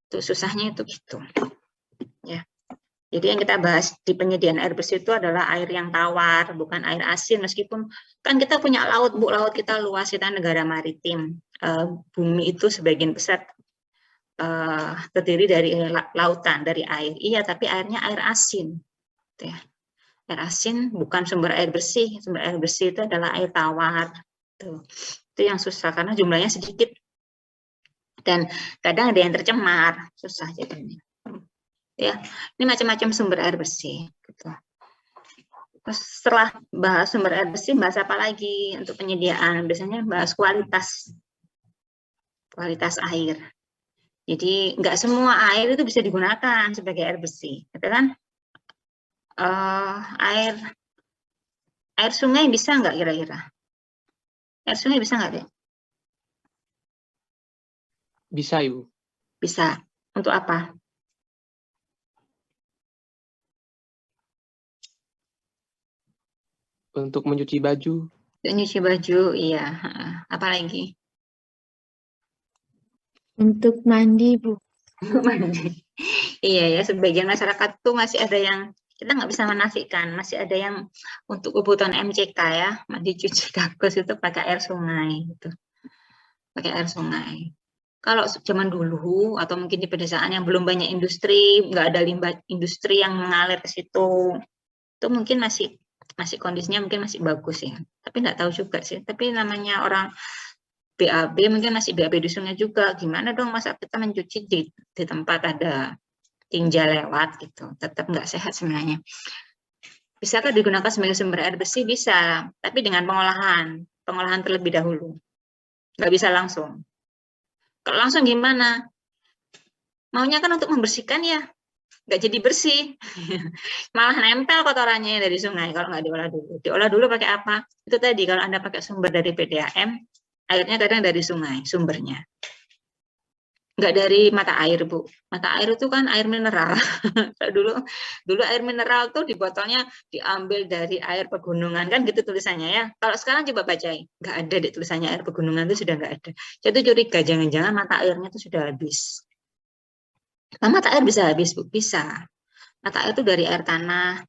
Itu susahnya itu gitu. Ya. Jadi yang kita bahas di penyediaan air bersih itu adalah air yang tawar, bukan air asin. Meskipun kan kita punya laut, Bu, laut kita luas, kita negara maritim. Bumi itu sebagian besar terdiri dari lautan, dari air. Iya, tapi airnya air asin. Ya. Air asin bukan sumber air bersih. Sumber air bersih itu adalah air tawar. Itu yang susah karena jumlahnya sedikit. Dan kadang ada yang tercemar, susah jadinya. Ya, ini macam-macam sumber air bersih. Gitu. Terus setelah bahas sumber air bersih, bahas apa lagi untuk penyediaan? Biasanya bahas kualitas air. Jadi nggak semua air itu bisa digunakan sebagai air bersih, gitu kan? Air sungai bisa nggak kira-kira? Air sungai bisa nggak deh? Bisa, Ibu. Bisa. Untuk apa? Untuk mencuci baju. Untuk nyuci baju, iya. Apalagi? Untuk mandi, Bu. Mandi. Iya ya, sebagian masyarakat tuh masih ada yang kita nggak bisa menafikan, masih ada yang untuk kebutuhan MCK ya, mandi cuci kakus itu pakai air sungai gitu. Pakai air sungai. Kalau zaman dulu atau mungkin di pedesaan yang belum banyak industri, nggak ada limbah industri yang mengalir ke situ, itu mungkin masih kondisinya mungkin masih bagus ya. Tapi nggak tahu juga sih. Tapi namanya orang BAB mungkin masih BAB di sungai juga. Gimana dong masa kita mencuci di tempat ada tinja lewat gitu. Tetap nggak sehat sebenarnya. Bisakah digunakan sebagai sumber air bersih? Bisa, tapi dengan pengolahan terlebih dahulu. Nggak bisa langsung. Kalau langsung gimana? Maunya kan untuk membersihkan ya, nggak jadi bersih. Malah nempel kotorannya dari sungai kalau nggak diolah dulu. Diolah dulu pakai apa? Itu tadi, kalau Anda pakai sumber dari PDAM, airnya kadang dari sungai, sumbernya. Nggak dari mata air, Bu. Mata air itu kan air mineral. dulu air mineral tuh di botolnya diambil dari air pegunungan, kan gitu tulisannya ya. Kalau sekarang coba bacain, nggak ada di tulisannya air pegunungan itu sudah nggak ada. Jadi curiga, jangan-jangan mata airnya itu sudah habis. Nah, mata air bisa habis, Bu? Bisa. Mata air itu dari air tanah,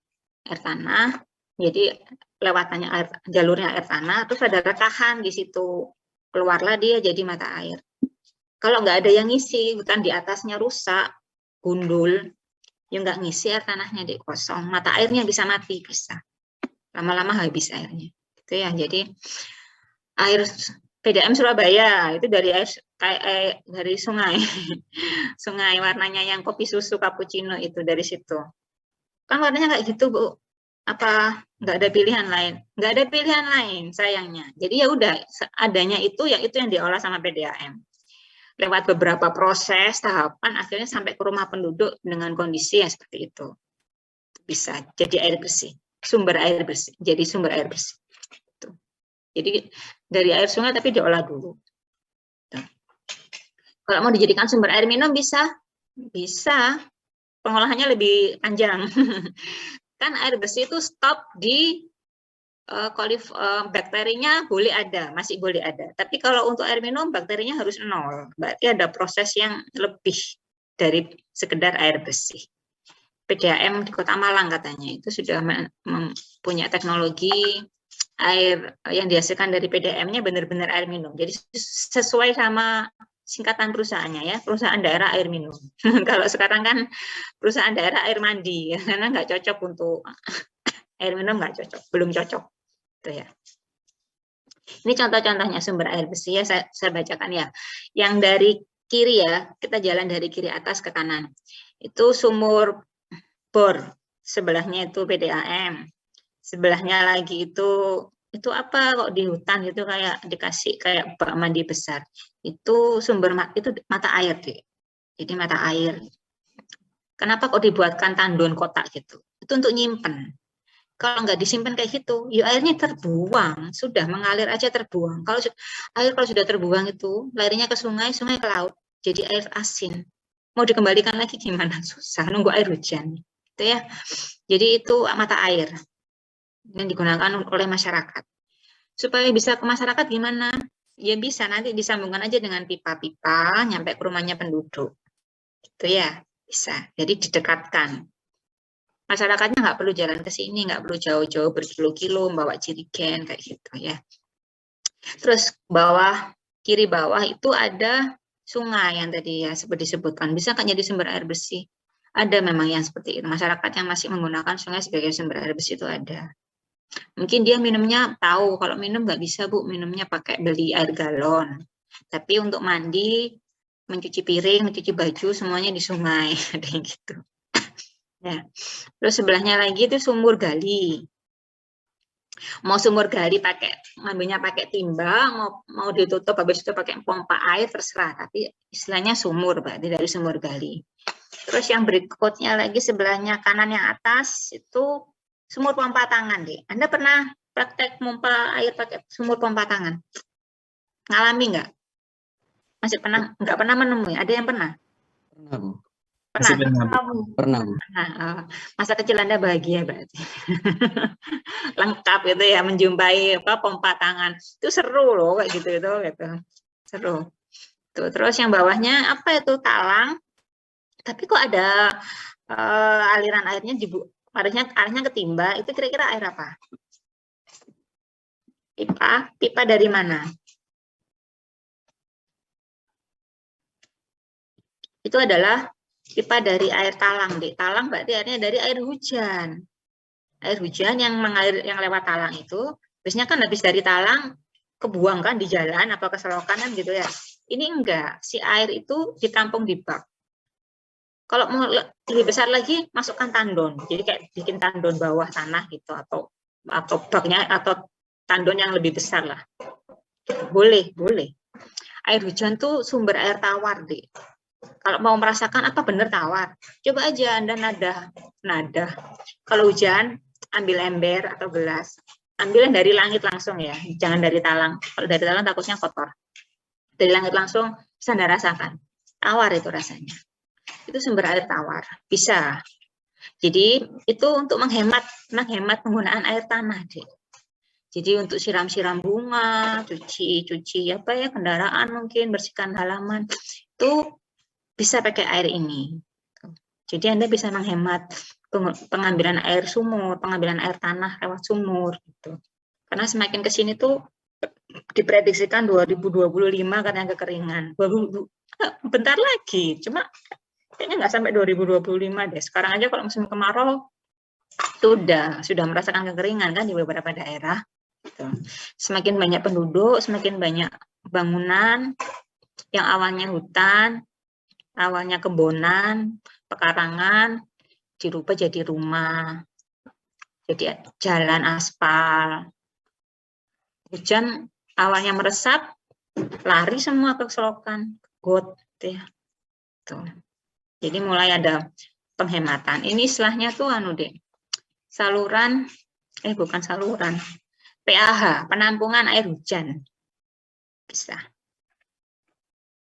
jadi lewatannya air, jalurnya air tanah, terus ada rekahan di situ, keluarlah dia jadi mata air. Kalau nggak ada yang ngisi, hutan di atasnya rusak, gundul, ya nggak ngisi air tanahnya di kosong, mata airnya bisa mati, bisa. Lama-lama habis airnya. Gitu ya. Jadi air PDAM Surabaya itu dari air dari sungai, sungai warnanya yang kopi susu cappuccino itu dari situ. Kan warnanya nggak gitu, Bu. Apa nggak ada pilihan lain? Nggak ada pilihan lain, sayangnya. Jadi ya udah, adanya itu ya itu yang diolah sama PDAM. Lewat beberapa proses, tahapan, akhirnya sampai ke rumah penduduk dengan kondisi yang seperti itu. Bisa jadi air bersih, sumber air bersih, jadi sumber air bersih. Jadi dari air sungai tapi diolah dulu. Kalau mau dijadikan sumber air minum bisa. Pengolahannya lebih panjang. Kan air bersih itu stop di bakterinya boleh ada, masih boleh ada. Tapi kalau untuk air minum bakterinya harus 0. Berarti ada proses yang lebih dari sekedar air bersih. PDAM di Kota Malang katanya itu sudah mempunyai teknologi air yang dihasilkan dari PDAM-nya benar-benar air minum. Jadi sesuai sama singkatan perusahaannya ya, perusahaan daerah air minum. Kalau sekarang kan perusahaan daerah air mandi, karena nggak cocok untuk air minum, nggak cocok, belum cocok. Itu ya. Ini contoh-contohnya sumber air bersih ya, saya bacakan ya. Yang dari kiri ya, kita jalan dari kiri atas ke kanan. Itu sumur bor, sebelahnya itu PDAM. Sebelahnya lagi itu apa kok di hutan itu kayak dikasih kayak bak mandi besar. Itu sumber itu mata air, Dek. Jadi mata air. Kenapa kok dibuatkan tandon kotak gitu? Itu untuk nyimpen. Kalau nggak disimpan kayak gitu, ya airnya terbuang, sudah mengalir aja terbuang. Kalau sudah terbuang itu, larinya ke sungai, sungai ke laut, jadi air asin. Mau dikembalikan lagi gimana? Susah, nunggu air hujan. Gitu ya. Jadi itu mata air yang digunakan oleh masyarakat. Supaya bisa ke masyarakat gimana? Ya bisa, nanti disambungkan aja dengan pipa-pipa, nyampe ke rumahnya penduduk. Itu ya, bisa. Jadi didekatkan. Masyarakatnya nggak perlu jalan ke sini, nggak perlu jauh-jauh berkilo-kilo membawa jerigen kayak gitu ya. Terus kiri bawah itu ada sungai yang tadi ya seperti disebutkan. Bisa kan jadi sumber air bersih? Ada memang yang seperti itu. Masyarakat yang masih menggunakan sungai sebagai sumber air bersih itu ada. Mungkin dia minumnya tahu kalau minum nggak bisa, Bu, minumnya pakai beli air galon. Tapi untuk mandi, mencuci piring, mencuci baju semuanya di sungai, ada yang gitu. Ya. Terus sebelahnya lagi itu sumur gali. Mau sumur gali ngambilnya pakai timba, mau ditutup habis itu pakai pompa air terserah, tapi istilahnya sumur, berarti dari sumur gali. Terus yang berikutnya lagi sebelahnya kanan yang atas itu sumur pompa tangan, deh. Anda pernah praktek pompa air pakai sumur pompa tangan? Ngalami nggak? Masih pernah? Nggak pernah menemui? Ada yang pernah? Pernah, Bu. Masih Pernah? pernah, Bu. Kamu? Pernah, Bu. Nah, masa kecil Anda bahagia berarti. Lengkap gitu ya, menjumpai pompa tangan. Itu seru loh kayak gitu itu gitu. Seru. Tuh, terus yang bawahnya apa itu talang. Tapi kok ada aliran airnya arahnya ke timba, itu kira-kira air apa? Pipa dari mana? Itu adalah pipa dari air talang. Talang berarti airnya dari air hujan. Air hujan yang mengalir, yang lewat talang itu, biasanya kan habis dari talang kebuang kan di jalan atau ke selokan kan gitu ya. Ini enggak, si air itu ditampung di bak. Kalau mau lebih besar lagi, masukkan tandon. Jadi kayak bikin tandon bawah tanah gitu, atau baknya atau tandon yang lebih besar lah. Boleh, boleh. Air hujan tuh sumber air tawar, Dek. Kalau mau merasakan apa benar tawar, coba aja Anda nada. Kalau hujan, ambil ember atau gelas, ambil dari langit langsung ya, jangan dari talang. Kalau dari talang takutnya kotor. Dari langit langsung bisa Anda rasakan. Tawar itu rasanya. Itu sumber air tawar. Bisa. Jadi itu untuk menghemat penggunaan air tanah, Dek. Jadi untuk siram-siram bunga, cuci apa ya, kendaraan mungkin, bersihkan halaman, itu bisa pakai air ini. Jadi Anda bisa menghemat pengambilan air sumur, pengambilan air tanah lewat sumur gitu. Karena semakin ke sini tuh diprediksikan 2025 karena kekeringan. Bentar lagi, cuma kayaknya nggak sampai 2025 deh. Sekarang aja kalau musim kemarau sudah merasakan kekeringan kan di beberapa daerah. Gitu. Semakin banyak penduduk, semakin banyak bangunan yang awalnya hutan, awalnya kebonan, pekarangan, dirubah jadi rumah, jadi jalan aspal. Hujan awalnya meresap, lari semua ke selokan, got, ya. Tuh. Jadi mulai ada penghematan. Ini istilahnya tuh saluran, bukan saluran, PAH, penampungan air hujan. Bisa.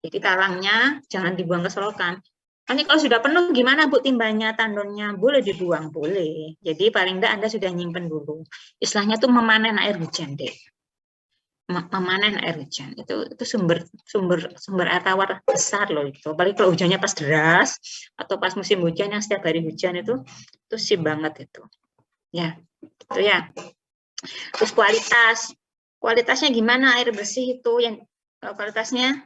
Jadi talangnya jangan dibuang ke selokan. Nanti kalau sudah penuh gimana Bu timbanya, tandonnya? Boleh dibuang, boleh. Jadi paling enggak Anda sudah nyimpen dulu. Istilahnya tuh memanen air hujan, Dek. Memanen air hujan. Itu sumber air tawar besar loh itu. Apalagi kalau hujannya pas deras atau pas musim hujan yang setiap hari hujan itu sip banget itu. Ya. Itu ya. Terus kualitasnya gimana air bersih itu, yang kualitasnya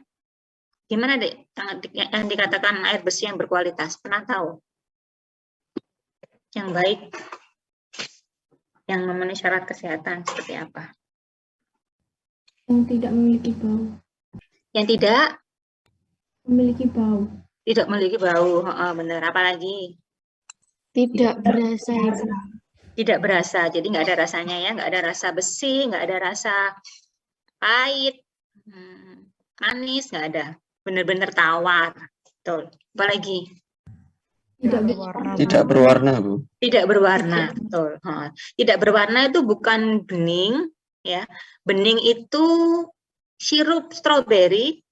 gimana Dek yang dikatakan air bersih yang berkualitas? Pernah tahu? Yang baik, yang memenuhi syarat kesehatan seperti apa? Yang tidak memiliki bau. Yang tidak Memiliki bau. Tidak memiliki bau, benar. Apalagi? Tidak berasa itu. Tidak berasa, jadi nggak ada rasanya ya, nggak ada rasa besi, nggak ada rasa pahit, manis, nggak ada. Benar-benar tawar. Betul. Apalagi? Tidak berwarna. Tidak berwarna, Bu. Tidak berwarna, betul. Tidak berwarna itu bukan bening, ya. Bening itu sirup stroberi,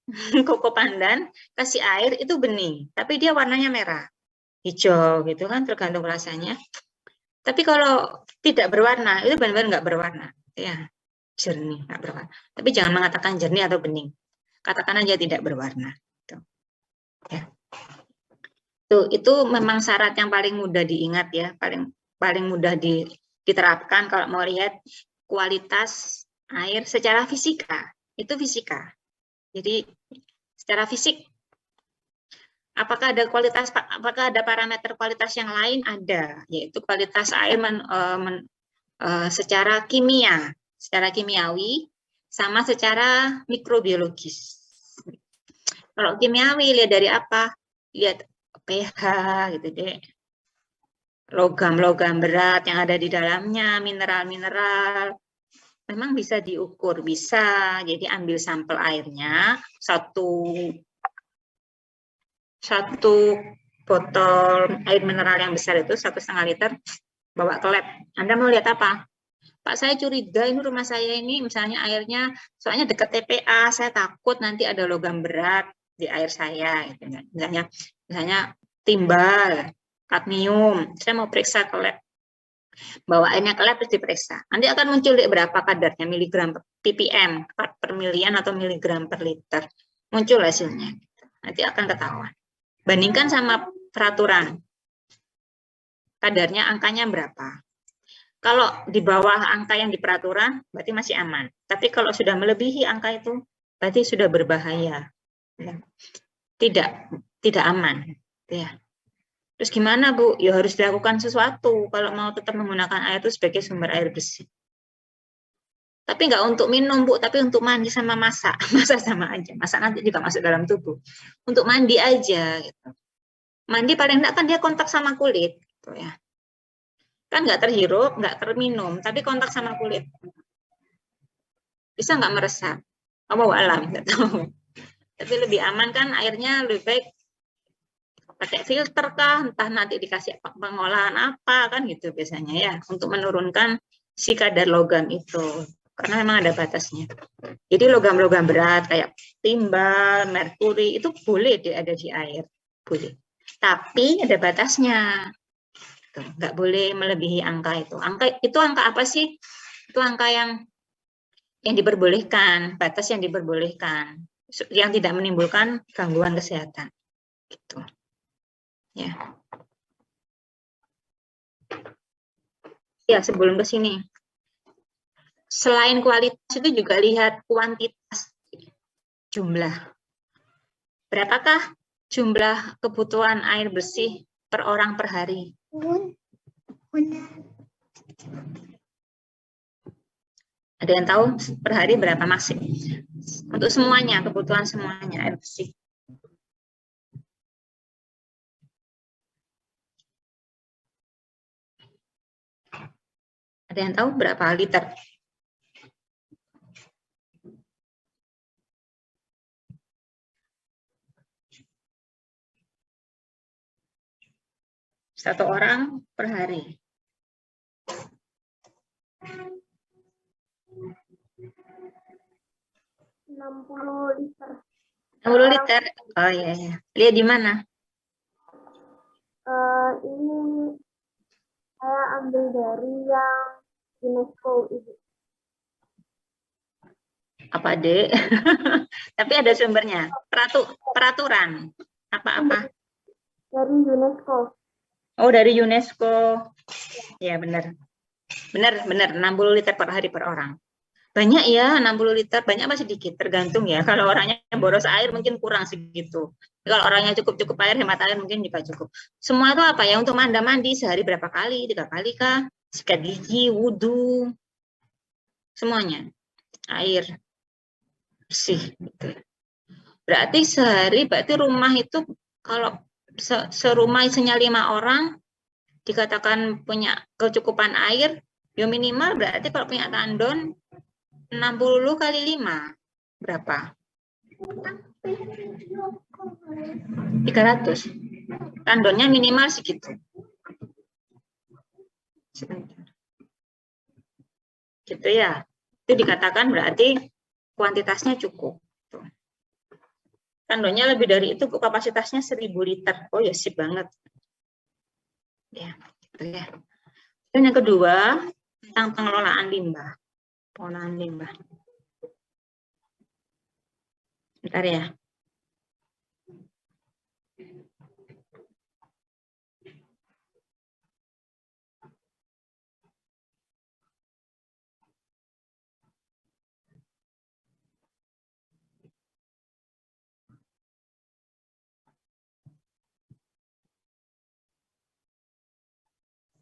koko pandan, kasih air itu bening, tapi dia warnanya merah, hijau gitu kan, tergantung rasanya. Tapi kalau tidak berwarna itu benar-benar nggak berwarna, ya, jernih, nggak berwarna. Tapi jangan mengatakan jernih atau bening, katakan aja tidak berwarna. Tuh. Ya. Tuh, itu memang syarat yang paling mudah diingat ya, paling mudah diterapkan kalau mau lihat kualitas air secara fisika. Itu fisika. Jadi secara fisik apakah ada parameter kualitas yang lain? Ada, yaitu kualitas air secara kimia, secara kimiawi sama secara mikrobiologis. Kalau kimiawi lihat dari apa? Lihat pH gitu deh, logam-logam berat yang ada di dalamnya, mineral-mineral, memang bisa diukur, bisa. Jadi ambil sampel airnya, satu botol air mineral yang besar itu 1,5 liter, bawa ke lab. Anda mau lihat apa? Pak, saya curiga ini rumah saya ini misalnya airnya, soalnya dekat TPA, saya takut nanti ada logam berat di air saya. Gitu. Misalnya timbal, kadmium. Saya mau periksa ke lab. Bawaannya ke lab terus diperiksa. Nanti akan muncul berapa kadarnya, miligram per ppm, part per milian atau miligram per liter. Muncul hasilnya. Nanti akan ketahuan. Bandingkan sama peraturan. Kadarnya angkanya berapa. Kalau di bawah angka yang di peraturan, berarti masih aman. Tapi kalau sudah melebihi angka itu, berarti sudah berbahaya. Tidak aman. Ya. Terus gimana, Bu? Ya harus dilakukan sesuatu kalau mau tetap menggunakan air itu sebagai sumber air bersih. Tapi nggak untuk minum, Bu, tapi untuk mandi sama masak. Masak sama aja. Masak nanti juga masuk dalam tubuh. Untuk mandi aja. Gitu. Mandi paling enggak kan dia kontak sama kulit. Gitu ya. Kan nggak terhirup, nggak terminum, tapi kontak sama kulit. Bisa nggak meresap? Oh, alam, nggak tahu. Tapi lebih aman kan airnya lebih baik pakai filter kah, entah nanti dikasih pengolahan apa kan gitu biasanya ya, untuk menurunkan si kadar logam itu, karena memang ada batasnya. Jadi logam-logam berat kayak timbal, merkuri itu boleh ada di air, boleh. Tapi ada batasnya, nggak boleh melebihi angka itu. Angka apa sih? Itu angka yang diperbolehkan, batas yang diperbolehkan, yang tidak menimbulkan gangguan kesehatan. Gitu. Ya. Ya, sebelum ke sini. Selain kualitas itu juga lihat kuantitas, jumlah. Berapakah jumlah kebutuhan air bersih per orang per hari? Ada yang tahu per hari berapa maksud? Untuk semuanya, kebutuhan semuanya air bersih. Ada yang tahu berapa liter? Satu orang per hari. 60 liter. 60 liter. Oh iya ya. Lihat di mana? Ini saya ambil dari yang UNESCO itu. Apa, Dek? Tapi ada sumbernya. Peraturan. Apa-apa? Dari UNESCO. Oh, dari UNESCO. Ya, benar. Benar, 60 liter per hari per orang. Banyak ya, 60 liter. Banyak apa sedikit? Tergantung ya. Kalau orangnya boros air mungkin kurang segitu. Kalau orangnya cukup air, hemat air mungkin juga cukup. Semua itu apa ya? Untuk mandi sehari berapa kali? 3 kali kah? Sikat gigi, wudhu. Semuanya. Air bersih. Gitu. Berarti sehari, berarti rumah itu kalau serumah isinya 5 orang, dikatakan punya kecukupan air, ya minimal berarti kalau punya tandon 60 kali 5 berapa? 300. Tandonnya minimal segitu. Gitu ya. Itu dikatakan berarti kuantitasnya cukup. Tandonnya lebih dari itu, kapasitasnya 1000 liter. Oh ya, sip banget. Ya, gitu ya. Dan yang kedua, tentang pengelolaan limbah. Pengelolaan limbah. Bentar ya.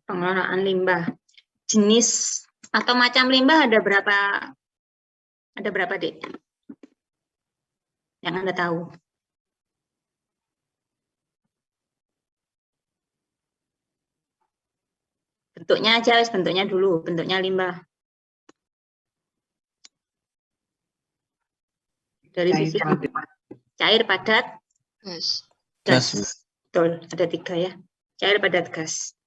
Pengelolaan limbah. Jenis atau macam limbah ada berapa? Ada berapa, Dek? Yang Anda tahu. Bentuknya aja, bentuknya dulu, bentuknya limbah. Dari sisi cair, padat, gas. Betul, ada 3 ya. Cair, padat, gas.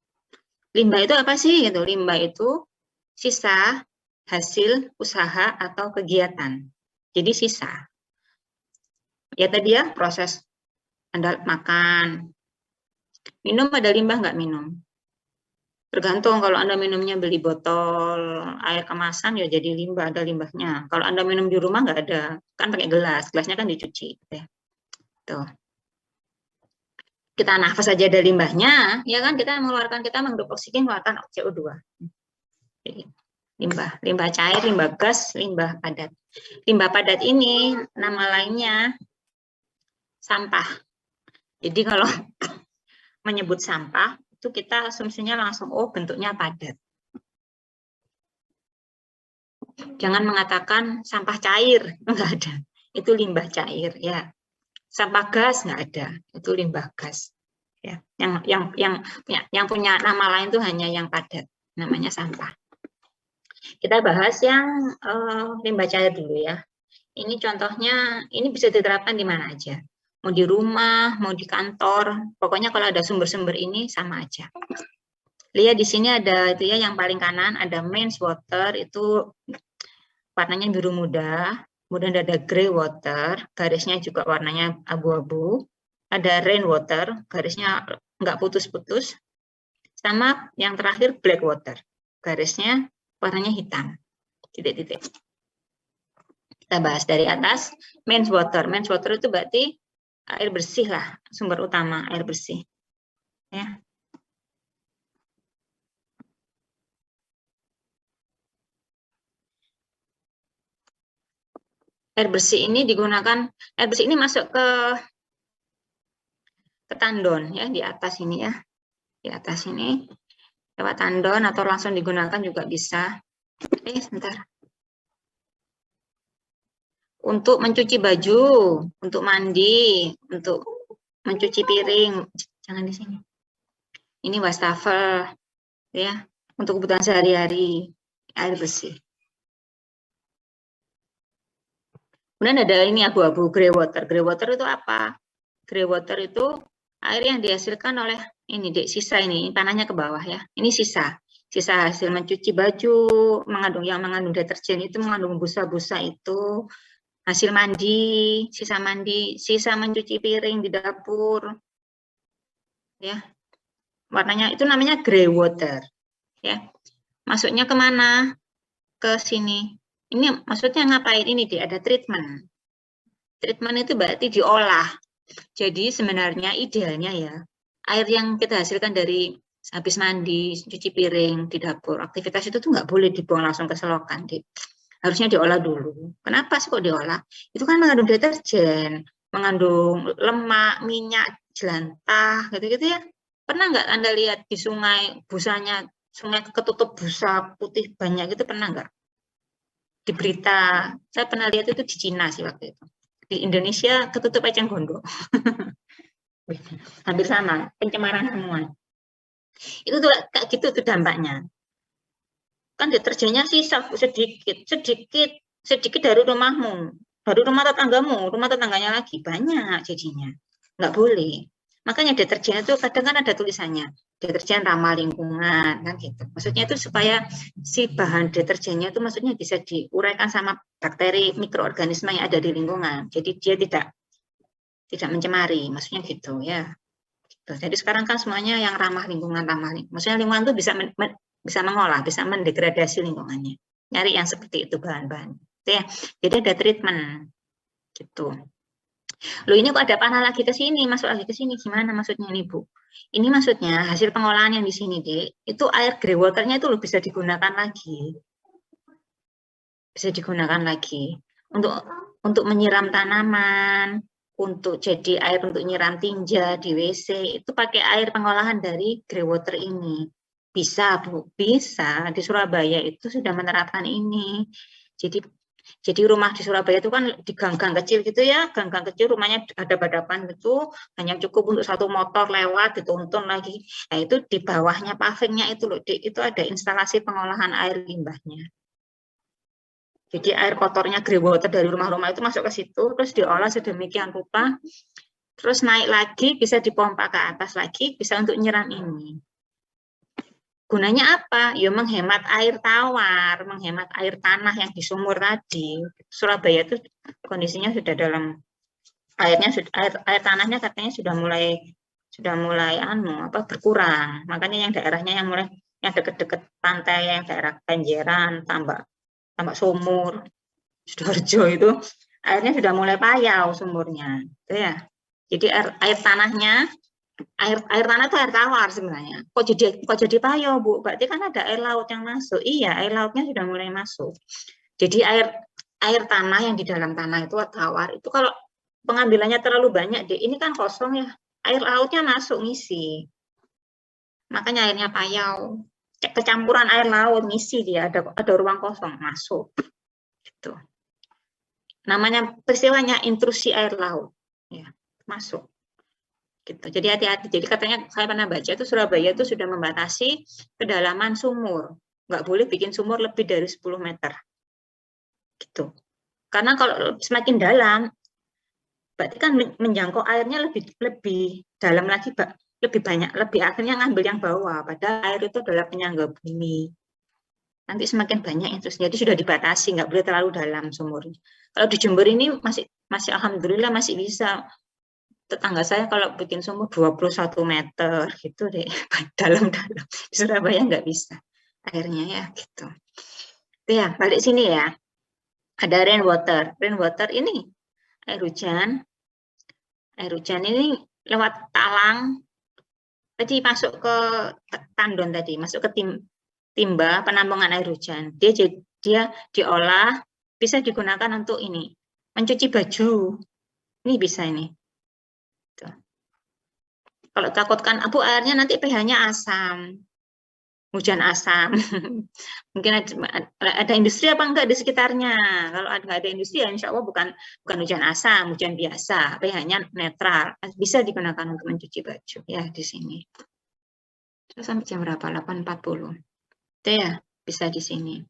Limbah itu apa sih? Gitu. Limbah itu sisa hasil usaha atau kegiatan. Jadi sisa. Ya tadi ya, proses Anda makan, Minum ada limbah nggak minum? Tergantung, kalau Anda minumnya beli botol air kemasan ya jadi limbah, ada limbahnya. Kalau Anda minum di rumah nggak ada, kan pakai gelas, gelasnya kan dicuci. Tuh. Kita nafas saja ada limbahnya, ya kan, kita mengeluarkan, kita menghirup oksigen, mengeluarkan CO2. Jadi, limbah cair, limbah gas, limbah padat. Limbah padat ini nama lainnya sampah. Jadi kalau menyebut sampah, itu kita asumsinya langsung, oh bentuknya padat. Jangan mengatakan sampah cair, enggak ada. Itu limbah cair, ya. Sampah gas enggak ada, itu limbah gas. Ya, yang punya nama lain itu hanya yang padat, namanya sampah. Kita bahas yang limbah cair dulu ya. Ini contohnya, ini bisa diterapkan di mana aja. Mau di rumah, mau di kantor, pokoknya kalau ada sumber-sumber ini sama aja. Lihat di sini ada itu ya, yang paling kanan ada mains water, itu warnanya biru muda, kemudian ada grey water, garisnya juga warnanya abu-abu, ada rain water, garisnya nggak putus-putus, sama yang terakhir black water, garisnya warnanya hitam, titik-titik. Kita bahas dari atas, mains water. Mains water itu berarti air bersih lah, sumber utama air bersih. Ya. Air bersih ini digunakan, air bersih ini masuk ke tandon ya, di atas ini ya. Di atas ini lewat tandon atau langsung digunakan juga bisa. Sebentar. Untuk mencuci baju, untuk mandi, untuk mencuci piring, jangan di sini. Ini wastafel, ya, untuk kebutuhan sehari-hari, air bersih. Kemudian ada ini abu-abu, grey water. Grey water itu apa? Grey water itu air yang dihasilkan oleh ini, sisa ini, tanahnya ke bawah ya. Ini sisa hasil mencuci baju, yang mengandung deterjen itu, mengandung busa-busa itu. Hasil mandi, sisa mencuci piring di dapur, ya, warnanya itu namanya grey water, ya. Masuknya kemana? Ke sini. Ini maksudnya ngapain? Ini ada treatment. Treatment itu berarti diolah. Jadi sebenarnya idealnya ya, air yang kita hasilkan dari habis mandi, cuci piring di dapur, aktivitas itu tuh nggak boleh dibuang langsung ke selokan, harusnya diolah dulu. Kenapa sih kok diolah? Itu kan mengandung deterjen, mengandung lemak, minyak, jelantah, gitu-gitu ya. Pernah nggak Anda lihat di sungai, busanya, sungai ketutup busa putih banyak gitu, pernah nggak? Di berita, saya pernah lihat itu di Cina sih waktu itu. Di Indonesia ketutup eceng gondok. Hampir sama, pencemaran semua. Itu tuh kayak gitu tuh dampaknya. Kan deterjennya sisa sedikit dari rumahmu, dari rumah tetangganya lagi banyak jadinya, nggak boleh. Makanya deterjen itu kadang kan ada tulisannya deterjen ramah lingkungan kan gitu. Maksudnya itu supaya si bahan deterjennya itu maksudnya bisa diuraikan sama bakteri mikroorganisme yang ada di lingkungan. Jadi dia tidak mencemari, maksudnya gitu ya. Jadi sekarang kan semuanya yang ramah lingkungan. Maksudnya lingkungan itu bisa mengolah, bisa mendegradasi lingkungannya. Nyari yang seperti itu bahan-bahan. Ya. Jadi ada treatment. Gitu. Loh ini kok ada panah lagi ke sini, masuk lagi ke sini. Gimana maksudnya ini, Bu? Ini maksudnya hasil pengolahan yang di sini, Dek. Itu air grey water-nya itu bisa digunakan lagi. Bisa digunakan lagi untuk menyiram tanaman, untuk jadi air untuk nyiram tinja di WC, itu pakai air pengolahan dari grey water ini. Bisa, Bu, bisa. Di Surabaya itu sudah menerapkan ini. Jadi rumah di Surabaya itu kan di gang-gang kecil gitu ya, gang-gang kecil rumahnya ada hadapan itu, hanya cukup untuk satu motor lewat, dituntun lagi. Nah itu di bawahnya pavingnya itu loh, itu ada instalasi pengolahan air limbahnya. Jadi air kotornya grey water dari rumah-rumah itu masuk ke situ, terus diolah sedemikian rupa, terus naik lagi, bisa dipompa ke atas lagi, bisa untuk nyiram ini. Gunanya apa? Ya menghemat air tawar, menghemat air tanah yang di sumur tadi. Surabaya itu kondisinya sudah dalam air tanahnya katanya sudah sudah mulai berkurang. Makanya yang daerahnya yang dekat-dekat pantai, yang daerah Kenjeran, Tambak Sumur, Sidoarjo itu airnya sudah mulai payau sumurnya, gitu ya. Jadi air tanahnya, air tanah itu air tawar sebenarnya. Kok jadi payau, Bu? Berarti kan ada air laut yang masuk. Iya, air lautnya sudah mulai masuk. Jadi air tanah yang di dalam tanah itu tawar itu kalau pengambilannya terlalu banyak, ini kan kosong ya. Air lautnya masuk ngisi. Makanya airnya payau. Kecampuran air laut ngisi dia, ada ruang kosong masuk. Gitu. Namanya peristiwanya intrusi air laut, ya, masuk. Gitu. Jadi hati-hati. Jadi katanya saya pernah baca itu Surabaya itu sudah membatasi kedalaman sumur, nggak boleh bikin sumur lebih dari 10 meter. Gitu. Karena kalau semakin dalam, berarti kan menjangkau airnya lebih dalam lagi, lebih banyak, lebih akhirnya ngambil yang bawah. Padahal air itu adalah penyangga bumi. Nanti semakin banyak itu, jadi sudah dibatasi, nggak boleh terlalu dalam sumurnya. Kalau di Jember ini masih alhamdulillah masih bisa. Tetangga saya kalau bikin sumur 21 meter gitu deh, dalam-dalam. Di Surabaya nggak bisa airnya ya gitu. Itu ya, balik sini ya. Ada rainwater. Rainwater ini air hujan. Air hujan ini lewat talang. Tadi masuk ke tandon tadi, masuk ke timba penampungan air hujan. Dia diolah, bisa digunakan untuk ini, mencuci baju. Ini bisa ini. Tuh. Kalau takutkan abu airnya nanti pH-nya asam, hujan asam. Mungkin ada industri apa enggak di sekitarnya. Kalau nggak ada industri, ya insya Allah bukan hujan asam, hujan biasa, pH-nya netral. Bisa digunakan untuk mencuci baju ya di sini. Terus sampai jam berapa? 8.40. Itu ya, bisa di sini.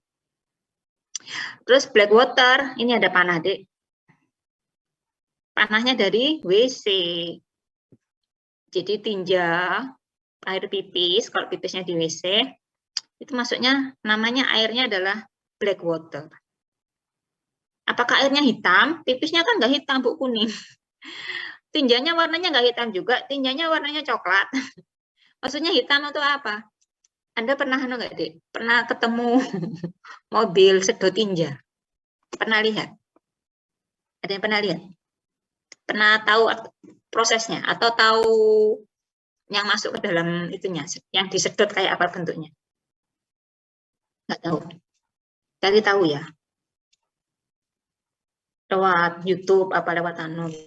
Terus black water, ini ada panah, Dek. Panahnya dari WC. Jadi tinja air pipis, kalau pipisnya di WC, itu masuknya namanya airnya adalah black water. Apakah airnya hitam? Pipisnya kan nggak hitam, Bu, kuning. Tinjanya warnanya nggak hitam juga, tinjanya warnanya coklat. Maksudnya hitam itu apa? Anda pernah nggak, Dek? Pernah ketemu mobil sedot tinja? Pernah lihat? Ada yang pernah lihat? Pernah tahu prosesnya atau tahu yang masuk ke dalam itunya, yang disedot kayak apa bentuknya? Nggak tahu. Cari tahu ya. Lewat YouTube apa lewat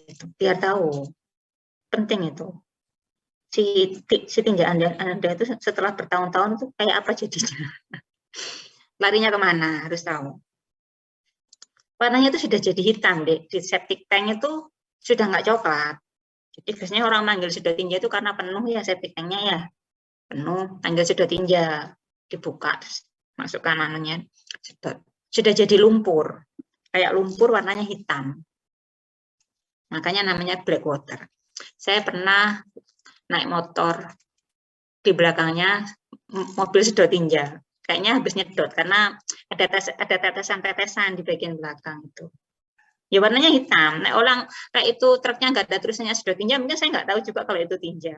gitu. Biar tahu. Penting itu. Si tinja Anda itu setelah bertahun-tahun itu kayak apa jadinya? Larinya kemana? Harus tahu. Warnanya itu sudah jadi hitam, Dek. Di septic tank itu sudah nggak coklat. Jadi biasanya orang manggil sedot tinja itu karena penuh ya septic tanknya ya. Penuh, panggil sedot tinja. Dibuka, masukkan anunya, sedot. Sudah jadi lumpur. Kayak lumpur warnanya hitam. Makanya namanya black water. Saya pernah naik motor, di belakangnya mobil sedot tinja. Kayaknya habis nyedot karena ada tetesan-tetesan di bagian belakang itu. Ya warnanya hitam. Nah, orang kayak itu truknya nggak ada tulisannya sedot tinja, mungkin saya nggak tahu juga kalau itu tinja.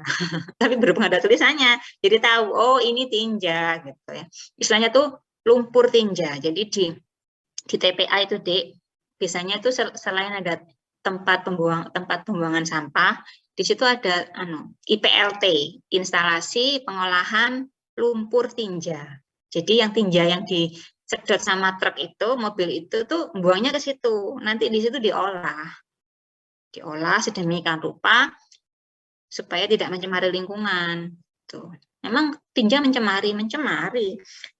Tapi berhubung ada tulisannya, jadi tahu, oh ini tinja gitu ya. Istilahnya tuh lumpur tinja. Jadi di TPA itu, Dek, biasanya itu selain ada tempat pembuangan sampah, di situ ada IPLT, instalasi pengolahan lumpur tinja. Jadi yang tinja yang disedot sama truk itu, mobil itu tuh buangnya ke situ. Nanti di situ diolah sedemikian rupa supaya tidak mencemari lingkungan. Tuh. Memang tinja mencemari.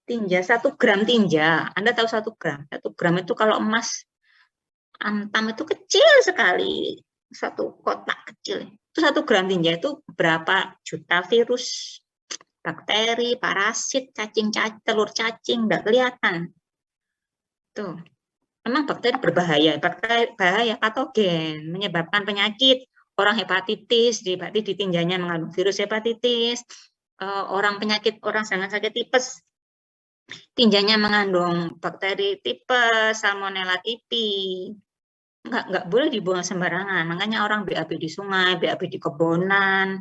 Tinja 1 gram tinja, Anda tahu 1 gram? 1 gram itu kalau emas antam itu kecil sekali, 1 kotak kecil. Itu 1 gram tinja itu berapa juta virus, bakteri, parasit, telur cacing, nggak kelihatan. Tuh. Memang bakteri berbahaya, bahaya patogen, menyebabkan penyakit. Orang hepatitis, di tinjanya mengandung virus hepatitis. Orang sangat sakit tipes, tinjanya mengandung bakteri tipes, salmonella tipi. Nggak boleh dibuang sembarangan. Makanya orang BAB di sungai, BAB di kebonan,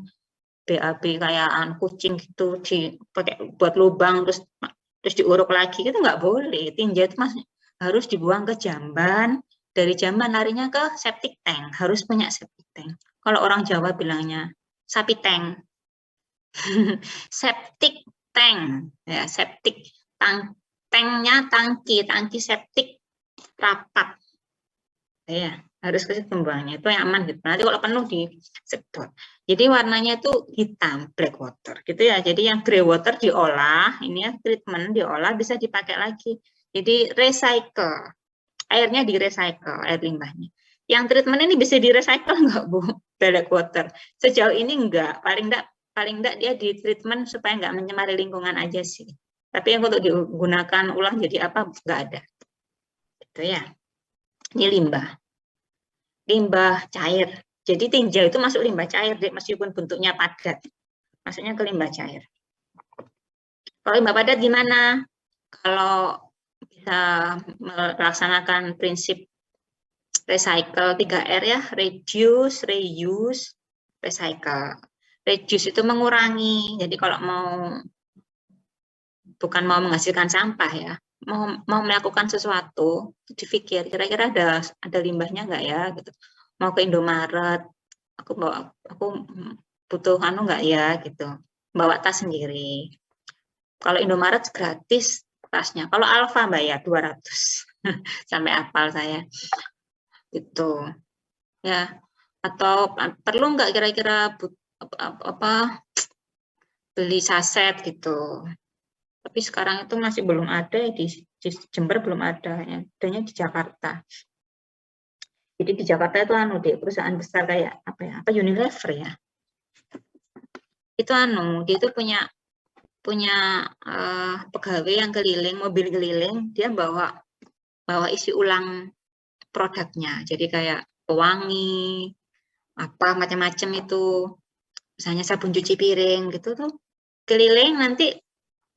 BAB kayak kucing gitu dipakai buat lubang terus diuruk lagi, itu nggak boleh. Tinja itu harus dibuang ke jamban, dari jamban larinya ke septic tank, harus punya septic tank. Kalau orang Jawa bilangnya sapi tank. Septic tank, ya, septic tanknya tangki septic rapat, ya, harus ke situ pembuangannya, itu yang aman gitu. Nanti kalau penuh disedot. Jadi warnanya itu hitam, black water gitu ya. Jadi yang grey water diolah, ini ya treatment, diolah bisa dipakai lagi. Jadi recycle, airnya di recycle, air limbahnya. Yang treatment ini bisa di recycle enggak, Bu? Black water sejauh ini enggak, paling enggak dia di treatment supaya enggak mencemari lingkungan aja sih. Tapi yang untuk digunakan ulang jadi apa enggak ada. Gitu ya. Ini limbah cair. Jadi tinja itu masuk limbah cair, meskipun bentuknya padat. Maksudnya ke limbah cair. Kalau limbah padat gimana? Kalau bisa melaksanakan prinsip recycle 3R ya, reduce, reuse, recycle. Reduce itu mengurangi. Jadi kalau bukan mau menghasilkan sampah ya, mau melakukan sesuatu, dipikir kira-kira ada limbahnya nggak ya gitu. Mau ke Indomaret, aku butuh nggak ya gitu, bawa tas sendiri. Kalau Indomaret gratis tasnya, kalau Alfa bayar 200 sampai hafal saya gitu ya. Atau perlu nggak kira-kira beli saset gitu. Tapi sekarang itu masih belum ada, di Jember belum ada, ya. Adanya di Jakarta. Jadi di Jakarta itu di perusahaan besar kayak apa Unilever ya. Itu dia itu punya pegawai yang keliling, mobil keliling, dia bawa isi ulang produknya. Jadi kayak pewangi, apa macam-macam itu. Misalnya sabun cuci piring gitu tuh. Keliling nanti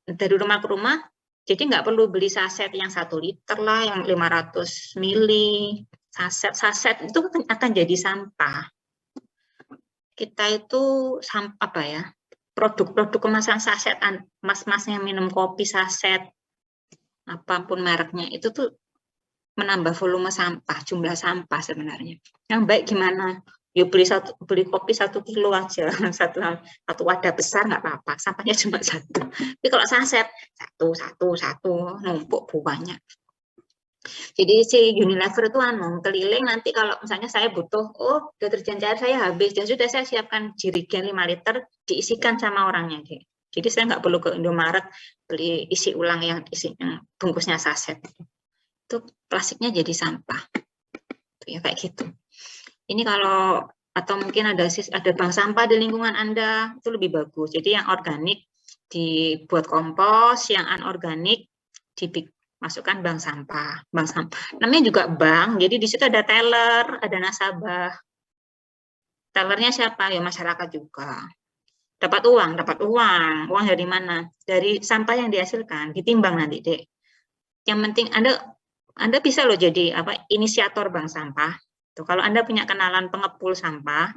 dari rumah ke rumah, jadi nggak perlu beli saset yang 1 liter lah, yang 500 mili. Saset itu akan jadi sampah. Kita itu apa ya, produk-produk kemasan saset, mas-mas yang minum kopi saset, apapun mereknya, itu tuh menambah volume sampah, jumlah sampah sebenarnya. Yang baik gimana? Yuk beli kopi 1 kilo aja, satu wadah besar nggak apa-apa, sampahnya cuma 1. Tapi kalau saset satu numpuk banyak. Jadi si Unilever itu keliling, nanti kalau misalnya saya butuh, deterjen cair saya habis, dan sudah saya siapkan jerigen 5 liter, diisikan sama orangnya. Jadi saya nggak perlu ke Indomaret beli isi ulang yang bungkusnya saset. Itu plastiknya jadi sampah. Ya kayak gitu. Ini kalau atau mungkin ada bank sampah di lingkungan Anda, itu lebih bagus. Jadi yang organik dibuat kompos, yang anorganik dimasukkan bank sampah. Bank sampah. Namanya juga bank, jadi di situ ada teller, ada nasabah. Tellernya siapa? Ya masyarakat juga. Dapat uang dari mana? Dari sampah yang dihasilkan, ditimbang nanti, Dek. Yang penting Anda bisa loh jadi inisiator bank sampah. Tuh, kalau Anda punya kenalan pengepul sampah,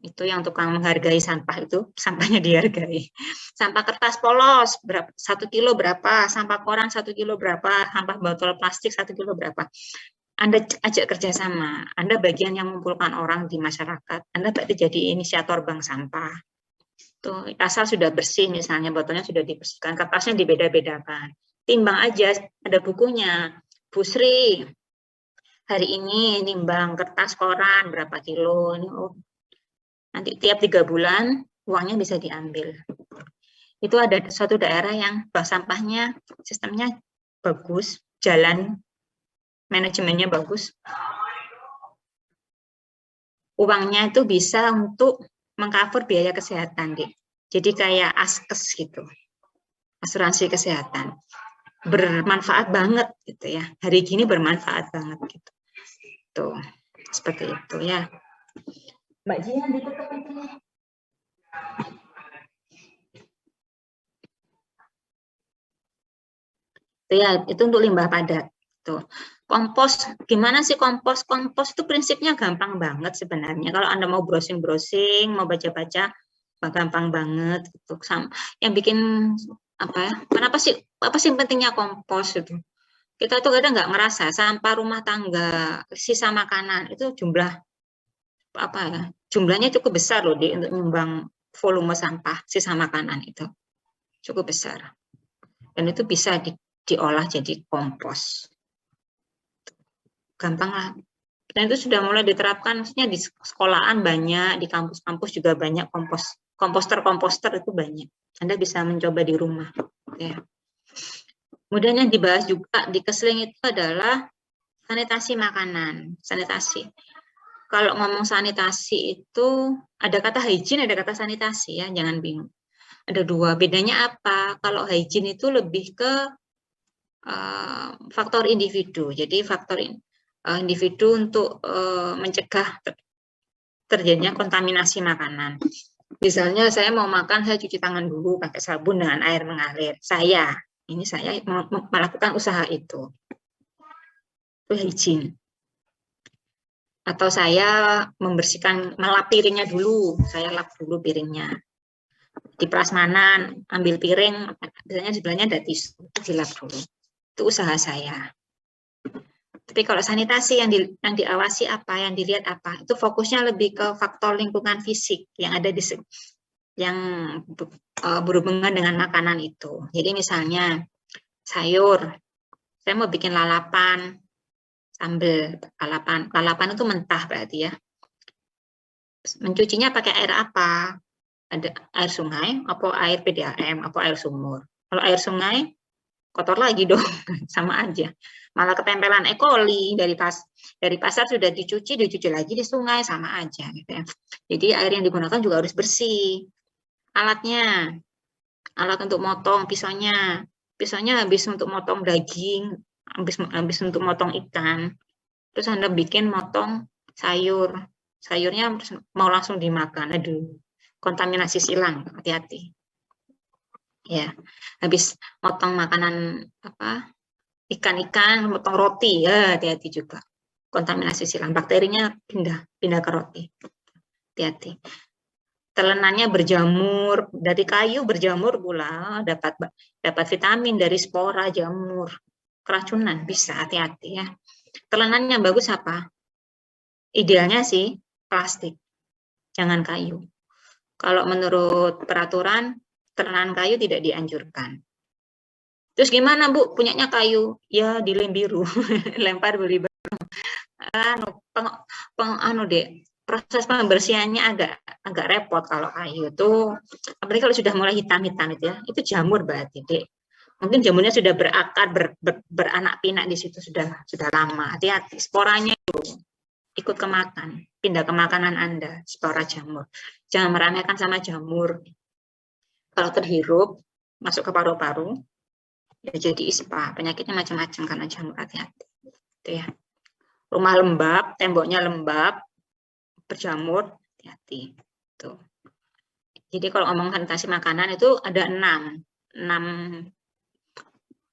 itu yang tukang menghargai sampah itu, sampahnya dihargai. Sampah kertas polos, 1 kilo berapa, sampah koran 1 kilo berapa, sampah botol plastik 1 kilo berapa. Anda ajak kerjasama, Anda bagian yang mengumpulkan orang di masyarakat, Anda berarti jadi inisiator bank sampah. Tuh, asal sudah bersih, misalnya botolnya sudah dibersihkan, kertasnya dibeda-bedakan. Timbang aja, ada bukunya. Bu Sri, hari ini nimbang kertas koran berapa kilo, nanti tiap 3 bulan uangnya bisa diambil. Itu ada suatu daerah yang bank sampahnya sistemnya bagus, jalan manajemennya bagus. Uangnya itu bisa untuk mengcover biaya kesehatan, Dek. Jadi kayak askes gitu, asuransi kesehatan. Bermanfaat banget gitu ya. Hari gini bermanfaat banget gitu. Tuh, seperti itu ya. Mbak Jihan ditutup itu. Ya, itu untuk limbah padat. Tuh. Kompos, gimana sih kompos? Kompos itu prinsipnya gampang banget sebenarnya. Kalau Anda mau browsing-browsing, mau baca-baca, gampang banget gitu. Yang bikin apa ya? Kenapa sih pentingnya kompos itu? Kita tuh kadang nggak ngerasa sampah rumah tangga, sisa makanan itu apa ya? Jumlahnya cukup besar loh untuk nyumbang volume sampah sisa makanan itu cukup besar. Dan itu bisa diolah jadi kompos. Gampang lah. Dan itu sudah mulai diterapkan, maksudnya di sekolahan banyak, di kampus-kampus juga banyak komposter itu banyak. Anda bisa mencoba di rumah. Ya. Kemudian yang dibahas juga di Kesling itu adalah sanitasi makanan, sanitasi. Kalau ngomong sanitasi itu ada kata hygiene, ada kata sanitasi ya, jangan bingung. Ada dua, bedanya apa? Kalau hygiene itu lebih ke faktor individu. Jadi faktor individu untuk mencegah terjadinya kontaminasi makanan. Misalnya saya mau makan, saya cuci tangan dulu pakai sabun dengan air mengalir. Saya melakukan usaha itu hygiene. Atau saya melap piringnya dulu, saya lap dulu piringnya. Di prasmanan, ambil piring, biasanya sebelahnya ada tisu, dilap dulu. Itu usaha saya. Tapi kalau sanitasi yang diawasi apa, yang dilihat apa, itu fokusnya lebih ke faktor lingkungan fisik yang ada yang berhubungan dengan makanan itu. Jadi misalnya sayur, saya mau bikin lalapan, sambal lalapan itu mentah berarti ya. Mencucinya pakai air apa? Ada air sungai, apa air PDAM, apa air sumur. Kalau air sungai kotor lagi dong, sama aja. Malah ketempelan E. coli dari pasar sudah dicuci lagi di sungai, sama aja gitu ya. Jadi air yang digunakan juga harus bersih. Alatnya, alat untuk motong, pisaunya habis untuk motong daging, habis untuk motong ikan. Terus Anda bikin motong sayurnya mau langsung dimakan, aduh, kontaminasi silang, hati-hati. Ya, habis motong makanan apa? Ikan-ikan, motong roti, ya hati-hati juga. Kontaminasi silang, bakterinya pindah ke roti. Hati-hati. Telenannya berjamur, dari kayu berjamur pula, dapat vitamin dari spora jamur. Keracunan bisa, hati-hati ya. Telenannya bagus apa? Idealnya sih plastik, jangan kayu. Kalau menurut peraturan, tenanan kayu tidak dianjurkan. Terus gimana Bu? Punyanya kayu? Ya dilem biru, lempar beli baru. Proses pembersihannya agak repot kalau kayu itu. Apalagi kalau sudah mulai hitam-hitam itu ya, itu jamur berarti Dek. Mungkin jamurnya sudah berakar, beranak pinak di situ sudah lama. Hati-hati, sporanya itu ikut kemakan, pindah ke makanan Anda, spora jamur. Jangan meremehkan sama jamur. Kalau terhirup, masuk ke paru-paru, ya jadi ISPA, penyakitnya macam-macam karena jamur, hati-hati. Itu ya. Rumah lembab, temboknya lembab, berjamur, hati-hati. Tuh. Jadi kalau ngomong sanitasi makanan itu ada 6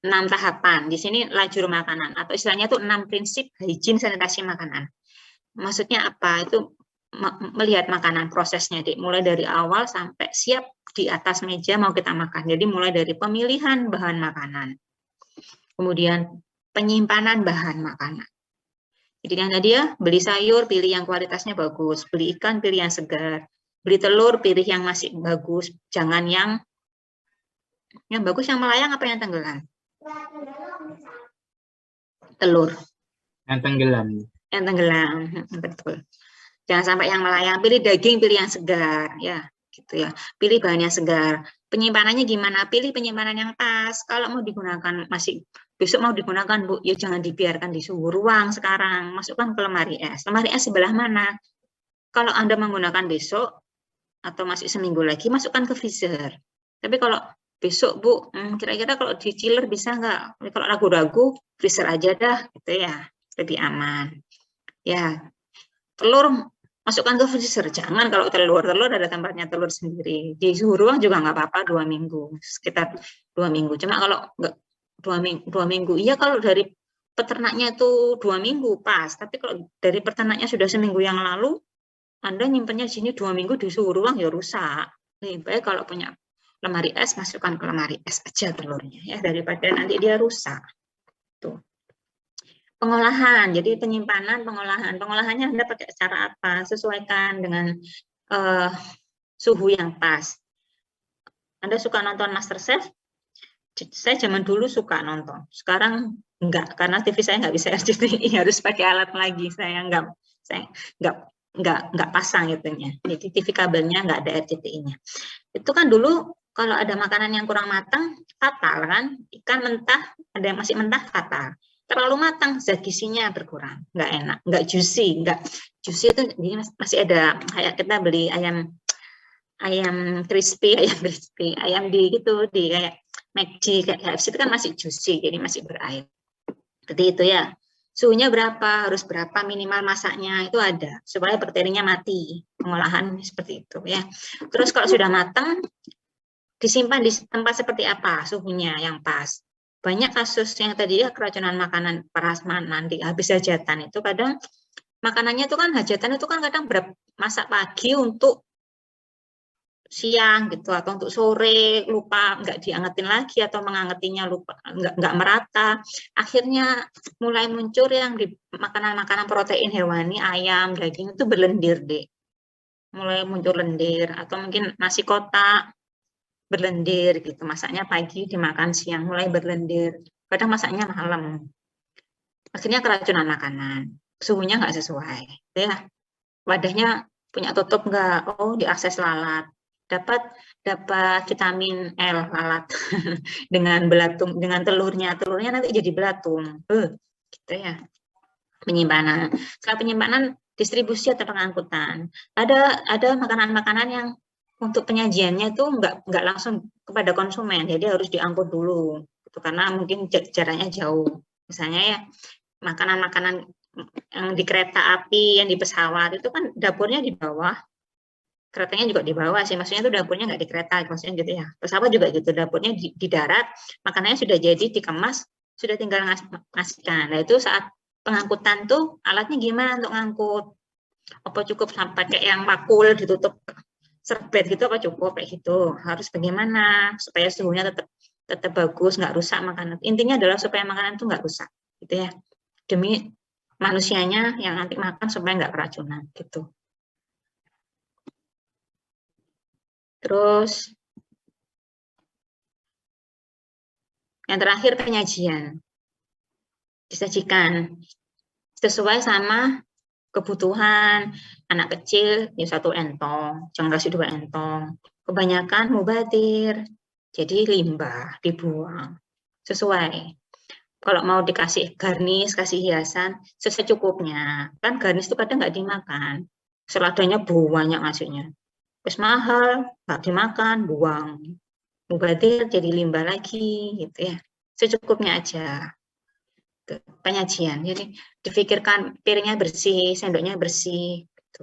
tahapan. Di sini lajur makanan atau istilahnya itu 6 prinsip hygiene sanitasi makanan. Maksudnya apa? Itu melihat makanan prosesnya, Dik. Mulai dari awal sampai siap di atas meja mau kita makan. Jadi mulai dari pemilihan bahan makanan. Kemudian penyimpanan bahan makanan. Jadi yang tadi ya, beli sayur, pilih yang kualitasnya bagus. Beli ikan, pilih yang segar. Beli telur, pilih yang masih bagus. Jangan yang bagus, yang melayang apa yang tenggelam? Telur. Yang tenggelam. Yang tenggelam, betul. Jangan sampai yang melayang. Pilih daging, pilih yang segar, ya, gitu ya. Pilih bahan yang segar. Penyimpanannya gimana? Pilih penyimpanan yang pas. Kalau mau digunakan besok mau digunakan Bu, ya jangan dibiarkan di suhu ruang sekarang. Masukkan ke lemari es. Lemari es sebelah mana? Kalau Anda menggunakan besok atau masih seminggu lagi, masukkan ke freezer. Tapi kalau besok Bu, kira-kira kalau di chiller bisa nggak? Kalau ragu-ragu, freezer aja dah, gitu ya, lebih aman. Ya, telur masukkan ke freezer. Jangan kalau telur ada tempatnya telur sendiri. Di suhu ruang juga nggak apa-apa 2 minggu, sekitar 2 minggu. Cuma kalau nggak 2 minggu, iya kalau dari peternaknya itu 2 minggu pas. Tapi kalau dari peternaknya sudah seminggu yang lalu, Anda nyimpennya di sini 2 minggu di suhu ruang ya rusak. Lebih baik kalau punya lemari es, masukkan ke lemari es aja telurnya ya, daripada nanti dia rusak. Tuh. Pengolahan, jadi penyimpanan, pengolahannya Anda pakai cara apa? Sesuaikan dengan suhu yang pas. Anda suka nonton MasterChef? Saya zaman dulu suka nonton, sekarang enggak, karena TV saya nggak bisa RCTI, harus pakai alat lagi. Saya nggak pasang itunya. Jadi TV kabelnya nggak ada RCTI-nya. Itu kan dulu kalau ada makanan yang kurang matang, fatal kan? Ikan mentah, ada yang masih mentah, fatal. Terlalu matang, zat gizinya berkurang, nggak enak, nggak juicy itu jadi masih ada kayak kita beli ayam crispy, ayam di gitu di kayak McD, kayak KFC itu kan masih juicy, jadi masih berair. Seperti itu ya. Suhunya berapa, harus berapa minimal masaknya, itu ada supaya bakterinya mati. Pengolahan seperti itu ya. Terus kalau sudah matang, disimpan di tempat seperti apa suhunya yang pas. Banyak kasus yang tadi ya keracunan makanan, prasmanan di habis hajatan itu kadang makanannya itu kan hajatan itu kan kadang masak pagi untuk siang gitu atau untuk sore lupa nggak diangetin lagi atau mengangetinya lupa nggak merata, akhirnya mulai muncul yang di makanan-makanan protein hewani, ayam, daging itu berlendir deh, mulai muncul lendir, atau mungkin nasi kotak berlendir gitu, masaknya pagi dimakan siang mulai berlendir, kadang masaknya malam, akhirnya keracunan makanan, suhunya nggak sesuai ya, wadahnya punya tutup nggak, oh diakses lalat, dapat vitamin L lalat dengan belatung, dengan telurnya nanti jadi belatung, gitu ya. Penyimpanan, setelah penyimpanan distribusi atau pengangkutan, ada makanan-makanan yang untuk penyajiannya itu nggak langsung kepada konsumen, jadi harus diangkut dulu, gitu, karena mungkin jaraknya jauh, misalnya ya makanan-makanan yang di kereta api, yang di pesawat itu kan dapurnya di bawah, keretanya juga di bawah sih, maksudnya itu dapurnya nggak di kereta, maksudnya gitu ya. Pesawat juga gitu, dapurnya di darat, makanannya sudah jadi dikemas, sudah tinggal ngasihkan. Nah itu saat pengangkutan tuh alatnya gimana untuk ngangkut? Apa cukup sampai kayak yang bakul ditutup serbet gitu, apa cukup kayak gitu? Harus bagaimana supaya suhunya tetap bagus, nggak rusak makanan. Intinya adalah supaya makanan itu nggak rusak, gitu ya. Demi manusianya yang nanti makan supaya nggak keracunan, gitu. Terus yang terakhir penyajian, disajikan sesuai sama kebutuhan anak kecil, ya 1 entong, jangan kasih 2 entong. Kebanyakan mubadir, jadi limbah dibuang. Sesuai. Kalau mau dikasih garnish, kasih hiasan, secukupnya. Kan garnish itu kadang nggak dimakan. Seladanya banyak ngasihnya. Terus mahal, nggak dimakan, buang. Mubadir jadi limbah lagi, gitu ya. Secukupnya aja. Penyajian, jadi dipikirkan piringnya bersih, sendoknya bersih. Gitu.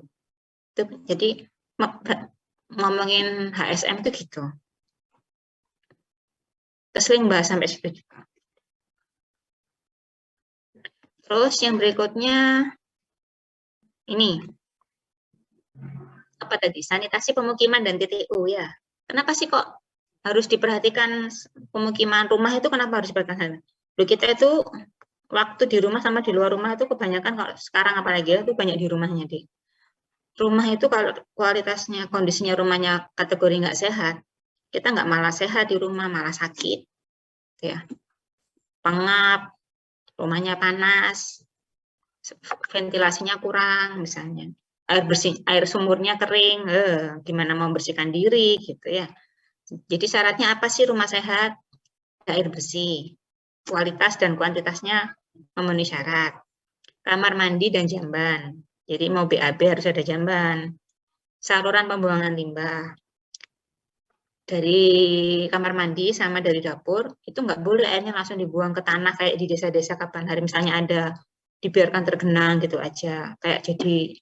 Jadi ngomongin HSM itu gitu. Sering bahas sampai situ juga. Terus yang berikutnya ini. Apa tadi? Sanitasi pemukiman dan TTU ya. Kenapa sih kok harus diperhatikan pemukiman rumah itu, kenapa harus diperhatikan? Loh, kita itu waktu di rumah sama di luar rumah itu kebanyakan, kalau sekarang apalagi ya, itu banyak di rumahnya deh. Rumah itu kalau kualitasnya, kondisinya rumahnya kategori nggak sehat, kita nggak malah sehat di rumah, malah sakit. Ya. Pengap, rumahnya panas, ventilasinya kurang misalnya. Air sumurnya kering, gimana mau membersihkan diri gitu ya. Jadi syaratnya apa sih rumah sehat? Air bersih, kualitas dan kuantitasnya memenuhi syarat. Kamar mandi dan jamban, jadi mau BAB harus ada jamban. Saluran pembuangan limbah dari kamar mandi sama dari dapur itu nggak boleh airnya langsung dibuang ke tanah kayak di desa-desa kapan hari misalnya ada, dibiarkan tergenang gitu aja, kayak jadi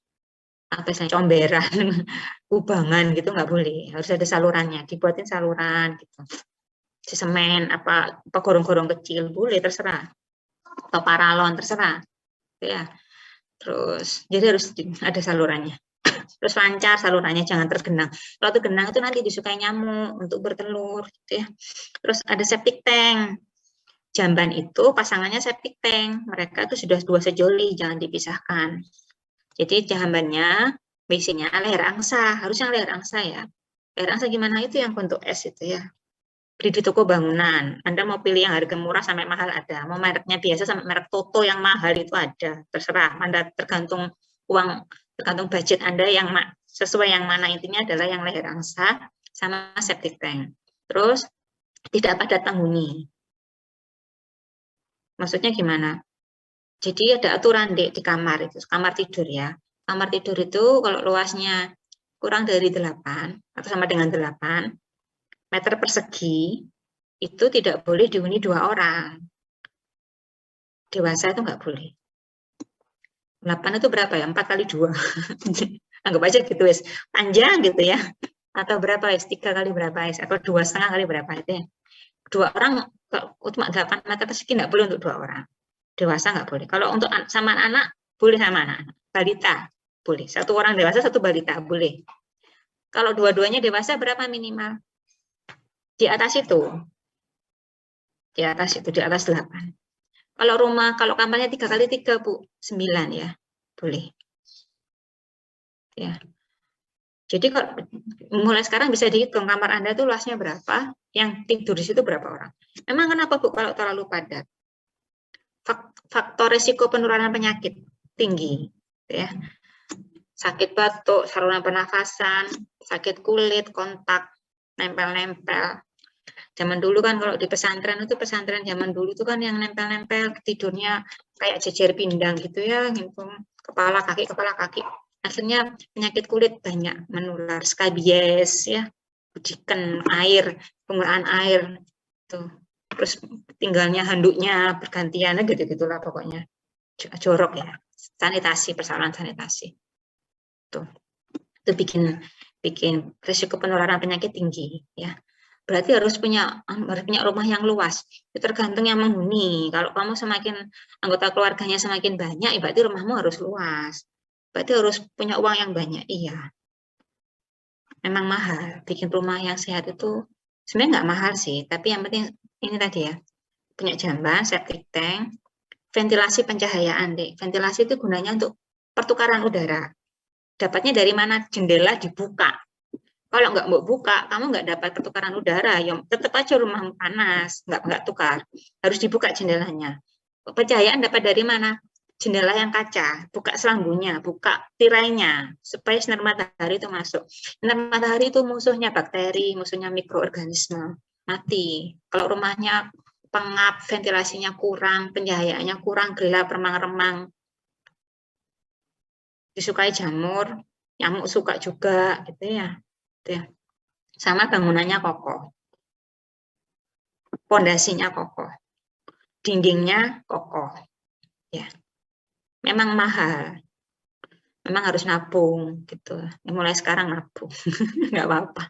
apa misalnya comberan, kubangan gitu nggak boleh, harus ada salurannya, dibuatin saluran gitu, semen apa gorong-gorong kecil boleh terserah, atau paralon terserah, ya. Terus jadi harus ada salurannya. terus lancar salurannya, jangan tergenang. Kalau tergenang itu nanti disukai nyamuk untuk bertelur, gitu ya. Terus ada septic tank. Jamban itu pasangannya septic tank, mereka itu sudah 2 sejoli, jangan dipisahkan. Jadi jambannya WC-nya leher angsa, harusnya leher angsa ya. Leher angsa gimana itu yang bentuk S itu ya. Beli di toko bangunan. Anda mau pilih yang harga murah sampai mahal ada. Mau mereknya biasa sampai merek Toto yang mahal itu ada. Terserah. Anda tergantung uang, tergantung budget Anda yang sesuai yang mana. Intinya adalah yang leher angsa sama septic tank. Terus tidak padat penghuni. Maksudnya gimana? Jadi ada aturan di kamar itu, kamar tidur ya. Kamar tidur itu kalau luasnya kurang dari 8 atau sama dengan 8 meter persegi, itu tidak boleh dihuni 2 orang. Dewasa itu nggak boleh. 8 itu berapa ya? 4 kali 2. Anggap aja gitu wes. Panjang gitu ya. Atau berapa wes? 3 kali berapa wes? Atau 2,5 kali berapa itu ya? 2 orang, cuma 8 meter persegi nggak boleh untuk 2 orang. Dewasa nggak boleh. Kalau untuk sama anak, boleh sama anak. Balita, boleh. 1 orang dewasa, 1 balita, boleh. Kalau dua-duanya dewasa, berapa minimal? Di atas itu. Di atas itu, di atas 8. Kalau kamarnya 3 kali 3, Bu, 9 ya. Boleh. Ya. Jadi kalau mulai sekarang bisa dihitung kamar Anda itu luasnya berapa, yang tidur di situ berapa orang. Emang kenapa, Bu, kalau terlalu padat? Faktor risiko penularan penyakit tinggi, ya. Sakit batuk, saluran pernafasan, sakit kulit, kontak, nempel-nempel. Zaman dulu kan kalau di pesantren zaman dulu itu kan yang nempel-nempel tidurnya kayak jejer pindang gitu ya, gitu. Kepala kaki. Akhirnya penyakit kulit banyak menular, skabies ya, budiken, air, penggunaan air tuh. Terus tinggalnya handuknya bergantian gitu-gitulah pokoknya. Jorok ya. Sanitasi, persoalan sanitasi. Tuh. Itu bikin risiko penularan penyakit tinggi ya. Berarti harus punya rumah yang luas. Itu tergantung yang menghuni. Kalau kamu semakin anggota keluarganya semakin banyak, berarti rumahmu harus luas. Berarti harus punya uang yang banyak. Iya. Memang mahal. Bikin rumah yang sehat itu sebenarnya nggak mahal sih, tapi yang penting ini tadi ya, punya jamban, septic tank, ventilasi pencahayaan deh. Ventilasi itu gunanya untuk pertukaran udara. Dapatnya dari mana? Jendela dibuka. Kalau nggak mau buka, kamu nggak dapat pertukaran udara. Ya, tetap aja rumah panas, nggak tukar. Harus dibuka jendelanya. Pencahayaan dapat dari mana? Jendela yang kaca, buka selambungnya, buka tirainya, supaya sinar matahari itu masuk. Sinar matahari itu musuhnya bakteri, musuhnya mikroorganisme. Mati. Kalau rumahnya pengap, ventilasinya kurang, pencahayaannya kurang, gelap, remang-remang, disukai jamur, nyamuk suka juga, gitu ya. Sama bangunannya kokoh, pondasinya kokoh, dindingnya kokoh, ya. Memang mahal, memang harus nabung, gitu. Mulai sekarang nabung, nggak apa-apa.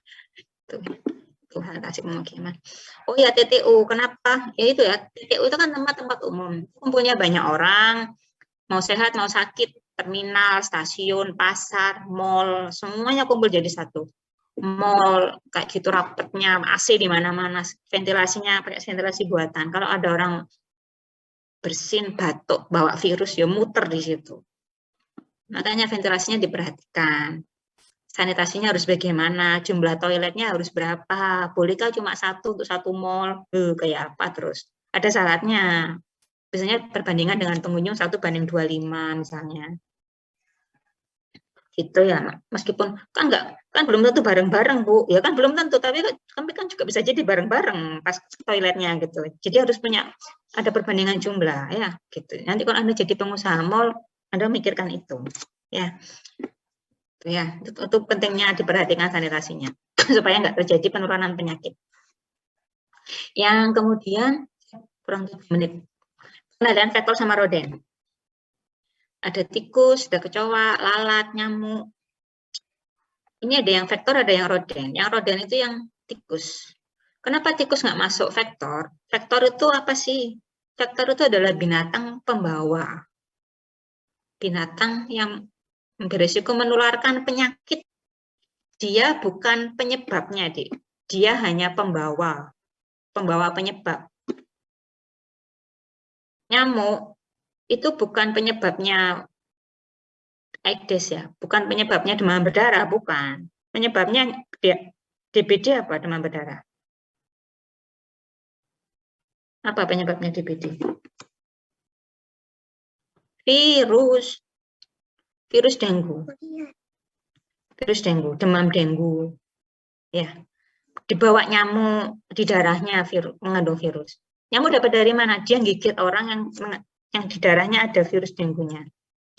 Tuhan kasih pemukiman. Oh ya TTU, kenapa? Ya itu ya, TTU itu kan tempat-tempat umum, kumpulnya banyak orang, mau sehat mau sakit, terminal, stasiun, pasar, mall, semuanya kumpul jadi satu. Mall kayak gitu rapetnya, AC di mana-mana, ventilasinya pakai ventilasi buatan. Kalau ada orang bersin, batuk, bawa virus, ya muter di situ. Makanya ventilasinya diperhatikan. Sanitasinya harus bagaimana, jumlah toiletnya harus berapa, bolehkah cuma 1 untuk 1 mall, kayak apa terus. Ada syaratnya, biasanya perbandingan dengan pengunjung 1:25 misalnya. Gitu ya, meskipun kan belum tentu bareng-bareng Bu, ya kan belum tentu, tapi kan juga bisa jadi bareng-bareng pas toiletnya gitu. Jadi harus ada perbandingan jumlah ya, gitu. Nanti kalau Anda jadi pengusaha mall, Anda mikirkan itu, ya. Ya, itu pentingnya diperhatikan sanitasinya supaya nggak terjadi penurunan penyakit. Yang kemudian kurang 7 menit. Pengendalian vektor sama roden. Ada tikus, ada kecoa, lalat, nyamuk. Ini ada yang vektor, ada yang roden. Yang roden itu yang tikus. Kenapa tikus nggak masuk vektor? Vektor itu apa sih? Vektor itu adalah binatang pembawa. Binatang yang berisiko menularkan penyakit. Dia bukan penyebabnya, Dik. Dia hanya pembawa penyebab. Nyamuk itu bukan penyebabnya Aedes ya, bukan penyebabnya demam berdarah, bukan. Penyebabnya DBD apa demam berdarah? Apa penyebabnya DBD? Virus dengue. Virus dengue, demam dengue. Ya, dibawa nyamuk di darahnya mengandung virus. Nyamuk dapat dari mana? Dia gigit orang yang di darahnya ada virus dengunya.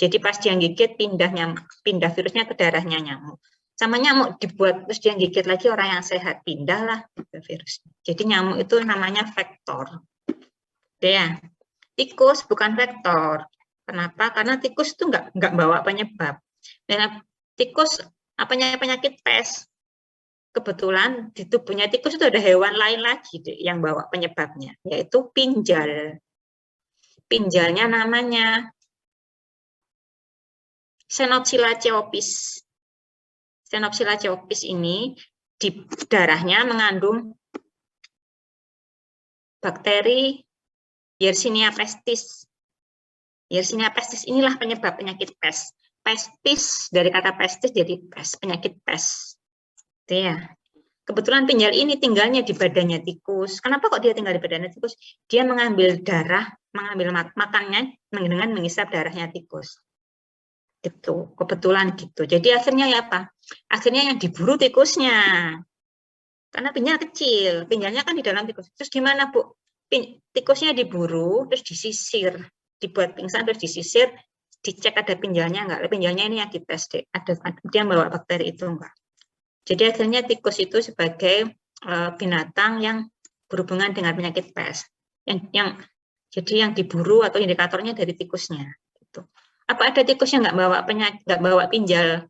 Jadi pas dia gigit pindah virusnya ke darahnya nyamuk. Sama nyamuk dibuat terus dia gigit lagi orang yang sehat, pindahlah ke virus. Jadi nyamuk itu namanya vektor. Ya, tikus bukan vektor. Kenapa? Karena tikus itu nggak bawa penyebab. Dan tikus apanya penyakit pes. Kebetulan di tubuhnya tikus itu ada hewan lain lagi yang bawa penyebabnya, yaitu pinjal. Pinjalnya namanya Xenopsila ceopis. Xenopsila ceopis ini di darahnya mengandung bakteri Yersinia pestis. Yersinia pestis inilah penyebab penyakit pes. Pestis dari kata pestis jadi pes, penyakit pes. Ya. Kebetulan pinjal ini tinggalnya di badannya tikus. Kenapa kok dia tinggal di badannya tikus? Dia mengambil darah, mengambil makannya dengan mengisap darahnya tikus. Gitu, kebetulan gitu. Jadi akhirnya ya apa? Akhirnya yang diburu tikusnya. Karena pinjal kecil, pinjalnya kan di dalam tikus. Terus gimana, Bu? Tikusnya diburu, terus disisir, dibuat pingsan, terus disisir, dicek ada pinjalnya enggak. Pinjalnya ini yang dites deh. Dia membawa bakteri itu enggak. Jadi akhirnya tikus itu sebagai binatang yang berhubungan dengan penyakit pes. Jadi yang diburu atau indikatornya dari tikusnya. Gitu. Apa ada tikus yang nggak bawa pinjal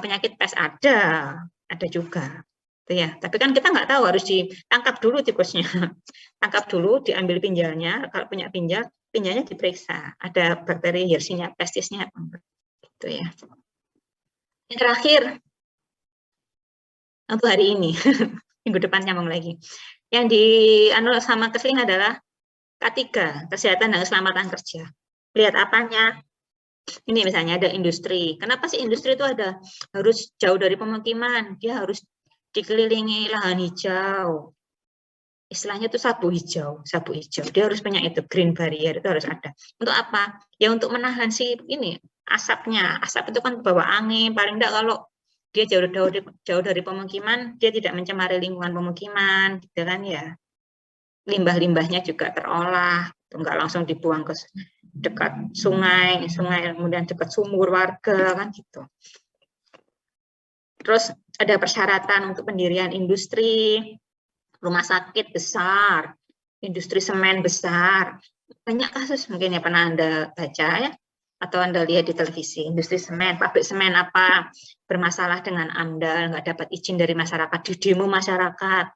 penyakit pes? Ada juga. Gitu ya. Tapi kan kita nggak tahu, harus ditangkap dulu tikusnya. Tangkap dulu, diambil pinjalnya. Kalau punya pinjalnya diperiksa. Ada bakteri Yersinia pestisnya apa enggak? Gitu ya. Yang terakhir, untuk hari ini, minggu depan nyambung lagi. Yang sama keseling adalah K3, kesehatan dan keselamatan kerja. Lihat apanya? Ini misalnya ada industri. Kenapa sih industri itu harus jauh dari pemukiman? Dia harus dikelilingi lahan hijau. Istilahnya itu sabu hijau. Dia harus punya itu, green barrier itu harus ada. Untuk apa? Ya untuk menahan asapnya. Asap itu kan bawa angin, paling enggak kalau dia jauh dari pemukiman, dia tidak mencemari lingkungan pemukiman, gitu kan ya. Limbah-limbahnya juga terolah, enggak langsung dibuang ke dekat sungai kemudian dekat sumur warga kan gitu. Terus ada persyaratan untuk pendirian industri, rumah sakit besar, industri semen besar. Banyak kasus mungkin ya pernah Anda baca ya, atau Anda lihat di televisi, industri semen, pabrik semen apa bermasalah dengan AMDAL, nggak dapat izin dari masyarakat, di demo masyarakat.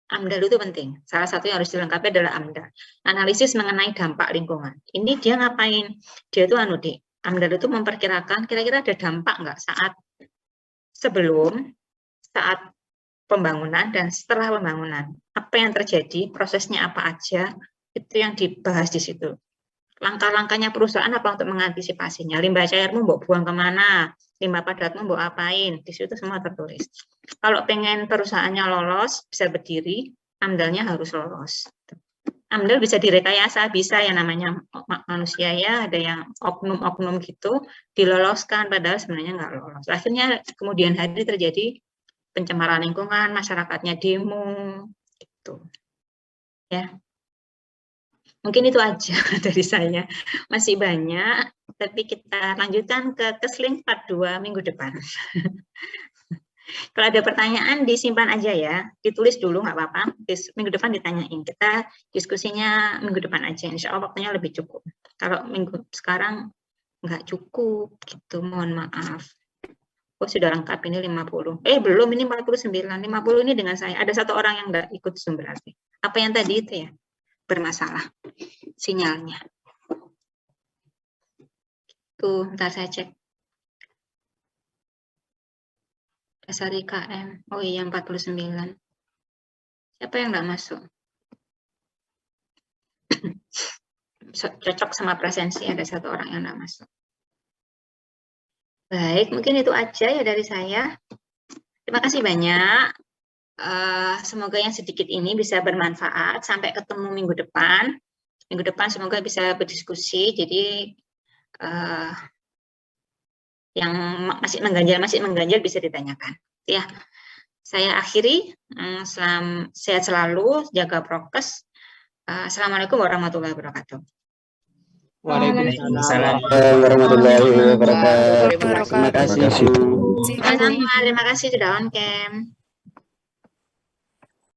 AMDAL itu penting. Salah satu yang harus dilengkapi adalah AMDAL. Analisis mengenai dampak lingkungan. Ini dia ngapain? Dia itu AMDAL itu memperkirakan kira-kira ada dampak nggak saat pembangunan dan setelah pembangunan. Apa yang terjadi, prosesnya apa aja, itu yang dibahas di situ. Langkah-langkahnya perusahaan apa untuk mengantisipasinya. Limbah cairmu mau buang kemana, limbah padatmu mau apain, di situ semua tertulis. Kalau pengen perusahaannya lolos, bisa berdiri, AMDAL-nya harus lolos. AMDAL bisa direkayasa, bisa ya namanya manusia ya, ada yang oknum-oknum gitu, diloloskan, padahal sebenarnya nggak lolos. Akhirnya kemudian hari terjadi pencemaran lingkungan, masyarakatnya demo, gitu. Ya. Mungkin itu aja dari saya. Masih banyak, tapi kita lanjutkan ke keseling part 2 minggu depan. Kalau ada pertanyaan, disimpan aja ya. Ditulis dulu, nggak apa-apa. Minggu depan ditanyain. Kita diskusinya minggu depan aja. Insya Allah waktunya lebih cukup. Kalau minggu sekarang nggak cukup, gitu. Mohon maaf. Oh, sudah lengkap ini 50. Belum, ini 49. 50 ini dengan saya. Ada satu orang yang nggak ikut Zoom berarti. Apa yang tadi itu ya? Bermasalah sinyalnya. Tuh, ntar saya cek. Dasar IKM. Oh iya, 49. Siapa yang nggak masuk? Cocok sama presensi, ada satu orang yang nggak masuk. Baik, mungkin itu aja ya dari saya. Terima kasih banyak. Semoga yang sedikit ini bisa bermanfaat. Sampai ketemu minggu depan. Minggu depan semoga bisa berdiskusi. Jadi yang masih mengganjal bisa ditanyakan. Ya, saya akhiri. Sehat selalu, jaga prokes. Assalamualaikum warahmatullahi wabarakatuh. Waalaikumsalam. Warahmatullahi wabarakatuh. Terima Terima kasih, Bu. Sama-sama, terima kasih sudah on cam.